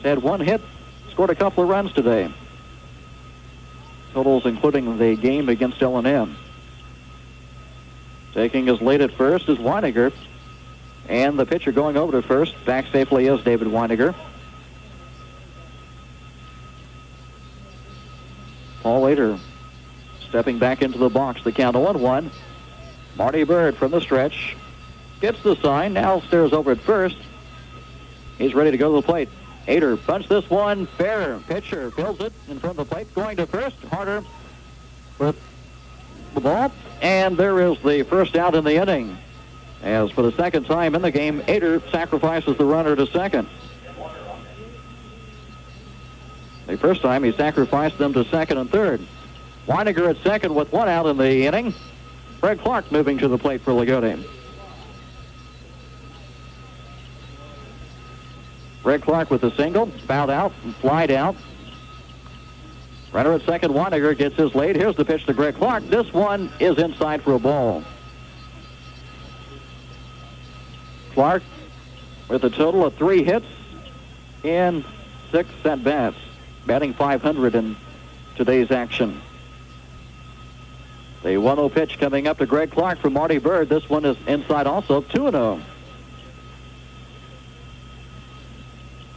Speaker 1: Had one hit, scored a couple of runs today. Totals including the game against L&M. Taking his lead at first is Weininger. And the pitcher going over to first. Back safely is David Weininger. Paul Ader stepping back into the box. The count 0-1. Marty Bird from the stretch gets the sign. Now stares over at first. He's ready to go to the plate. Ader bunts this one fair. Pitcher fills it in front of the plate. Going to first. Harder with the ball. And there is the first out in the inning. As for the second time in the game, Ader sacrifices the runner to second. The first time he sacrificed them to second and third. Weininger at second with one out in the inning. Fred Clark moving to the plate for Loogootee. Fred Clark with a single, fouled out and flied out. Runner at second, Weininger gets his lead. Here's the pitch to Greg Clark. This one is inside for a ball. Clark with a total of 3 hits in 6 at-bats, batting .500 in today's action. The 1-0 pitch coming up to Greg Clark from Marty Bird. This one is inside also, 2-0.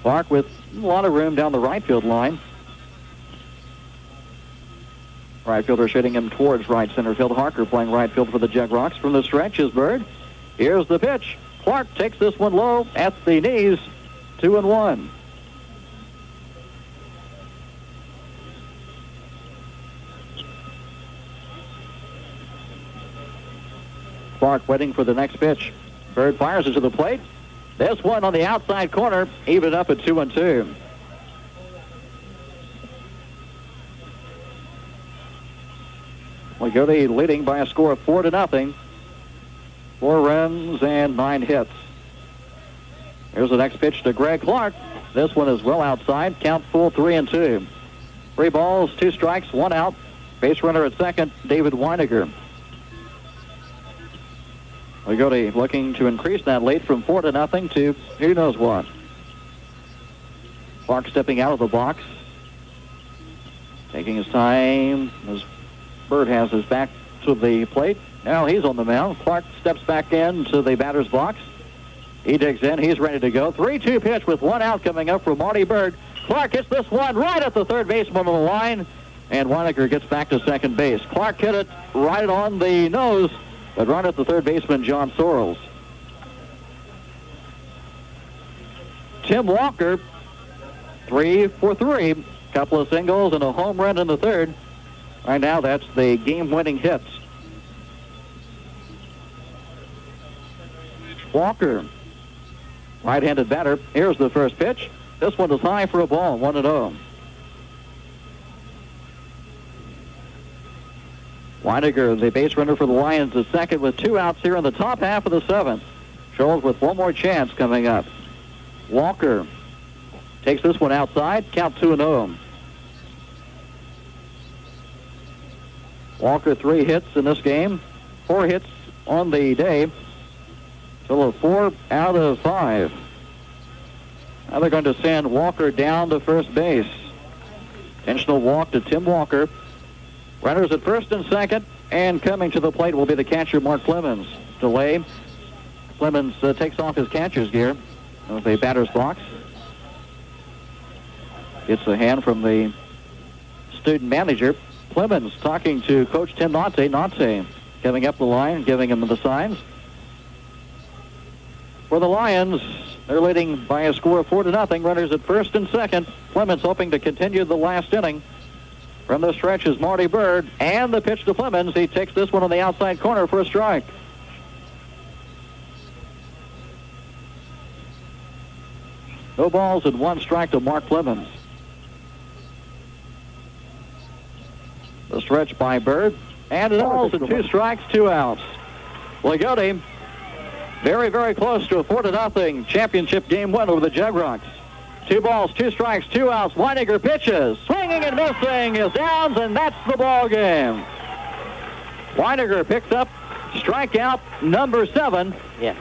Speaker 1: Clark with a lot of room down the right field line. Right fielder shooting him towards right center field. Harker playing right field for the Jug Rocks. From the stretch is Bird. Here's the pitch. Clark takes this one low at the knees. 2-1. Clark waiting for the next pitch. Bird fires it to the plate. This one on the outside corner, even up at 2-2. Loogootee leading by a score of 4-0. 4 runs and 9 hits. Here's the next pitch to Greg Clark. This one is well outside. Count full 3-2. 3 balls, 2 strikes, 1 out. Base runner at second, David Weiniger. Loogootee looking to increase that lead from 4-0 to who knows what. Clark stepping out of the box. Taking his time as Bird has his back to the plate. Now he's on the mound. Clark steps back in to the batter's box. He digs in. He's ready to go. 3-2 pitch with 1 out coming up from Marty Bird. Clark hits this one right at the third baseman on the line, and Weiniger gets back to second base. Clark hit it right on the nose, but right at the third baseman, John Sorrells. Tim Walker, 3 for 3. Couple of singles and a home run in the third. Right now, that's the game-winning hits. Walker, right-handed batter. Here's the first pitch. This one is high for a ball, 1-0. Weiniger, the base runner for the Lions, is second with 2 outs here in the top half of the 7th. Shoals with one more chance coming up. Walker takes this one outside. Count 2-0. Walker 3 hits in this game. 4 hits on the day. Total of 4 out of 5. Now they're going to send Walker down to first base. Intentional walk to Tim Walker. Runners at first and second, and coming to the plate will be the catcher, Mark Clemens. Delay. Clemens takes off his catcher's gear with a batter's box. Gets a hand from the student manager. Clemens talking to Coach Tim Nante. Nante coming up the line, giving him the signs. For the Lions, they're leading by a score of 4-0. Runners at first and second. Clemens hoping to continue the last inning. From the stretch is Marty Bird, and the pitch to Clemens. He takes this one on the outside corner for a strike. No balls and 1 strike to Mark Clemens. The stretch by Bird, and it balls and 2 strikes, 2 outs. Loogootee very, very close to a 4-0 championship game win over the Jug Rocks. 2 balls, 2 strikes, 2 outs. Weiniger pitches. Swinging and missing is downs, and that's the ball game. Weiniger picks up strikeout number 7.
Speaker 2: Yeah.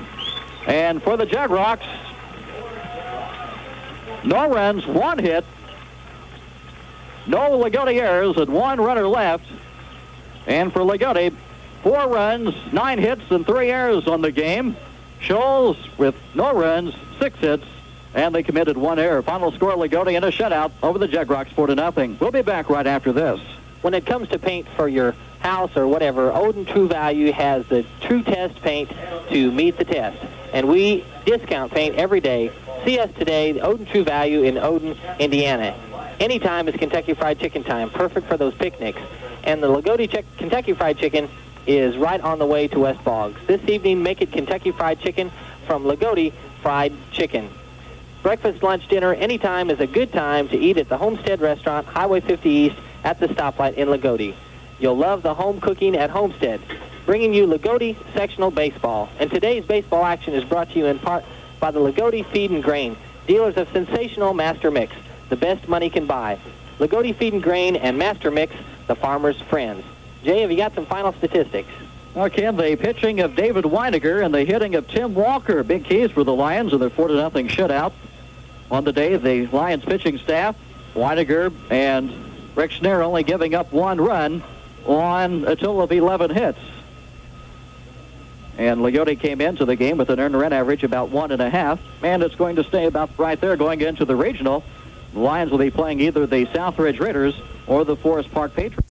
Speaker 1: And for the Jug Rocks, no runs, 1 hit. No Loogootee errors and 1 runner left. And for Loogootee, 4 runs, 9 hits, and 3 errors on the game. Shoals with no runs, 6 hits, and they committed 1 error. Final score, Loogootee in a shutout over the Jug Rocks, 4-0. We'll be back right after this.
Speaker 2: When it comes to paint for your house or whatever, Odin True Value has the True Test paint to meet the test. And we discount paint every day. See us today, Odin True Value in Odin, Indiana. Anytime is Kentucky Fried Chicken time, perfect for those picnics. And the Loogootee Kentucky Fried Chicken is right on the way to West Boggs. This evening, make it Kentucky Fried Chicken from Loogootee Fried Chicken. Breakfast, lunch, dinner, anytime is a good time to eat at the Homestead Restaurant, Highway 50 East, at the stoplight in Loogootee. You'll love the home cooking at Homestead. Bringing you Loogootee Sectional Baseball. And today's baseball action is brought to you in part by the Loogootee Feed and Grain, dealers of sensational Master Mix, the best money can buy. Loogootee Feed and Grain and Master Mix, the farmer's friends. Jay, have you got some final statistics?
Speaker 1: Okay, the pitching of David Weiniger and the hitting of Tim Walker. Big keys for the Lions in their 4-0 shutout. On the day, the Lions pitching staff, Weiniger and Rick Schneer only giving up 1 run. on a total of 11 hits. And Loogootee came into the game with an earned run average about 1.5, and it's going to stay about right there going into the regional. The Lions will be playing either the Southridge Raiders or the Forest Park Patriots.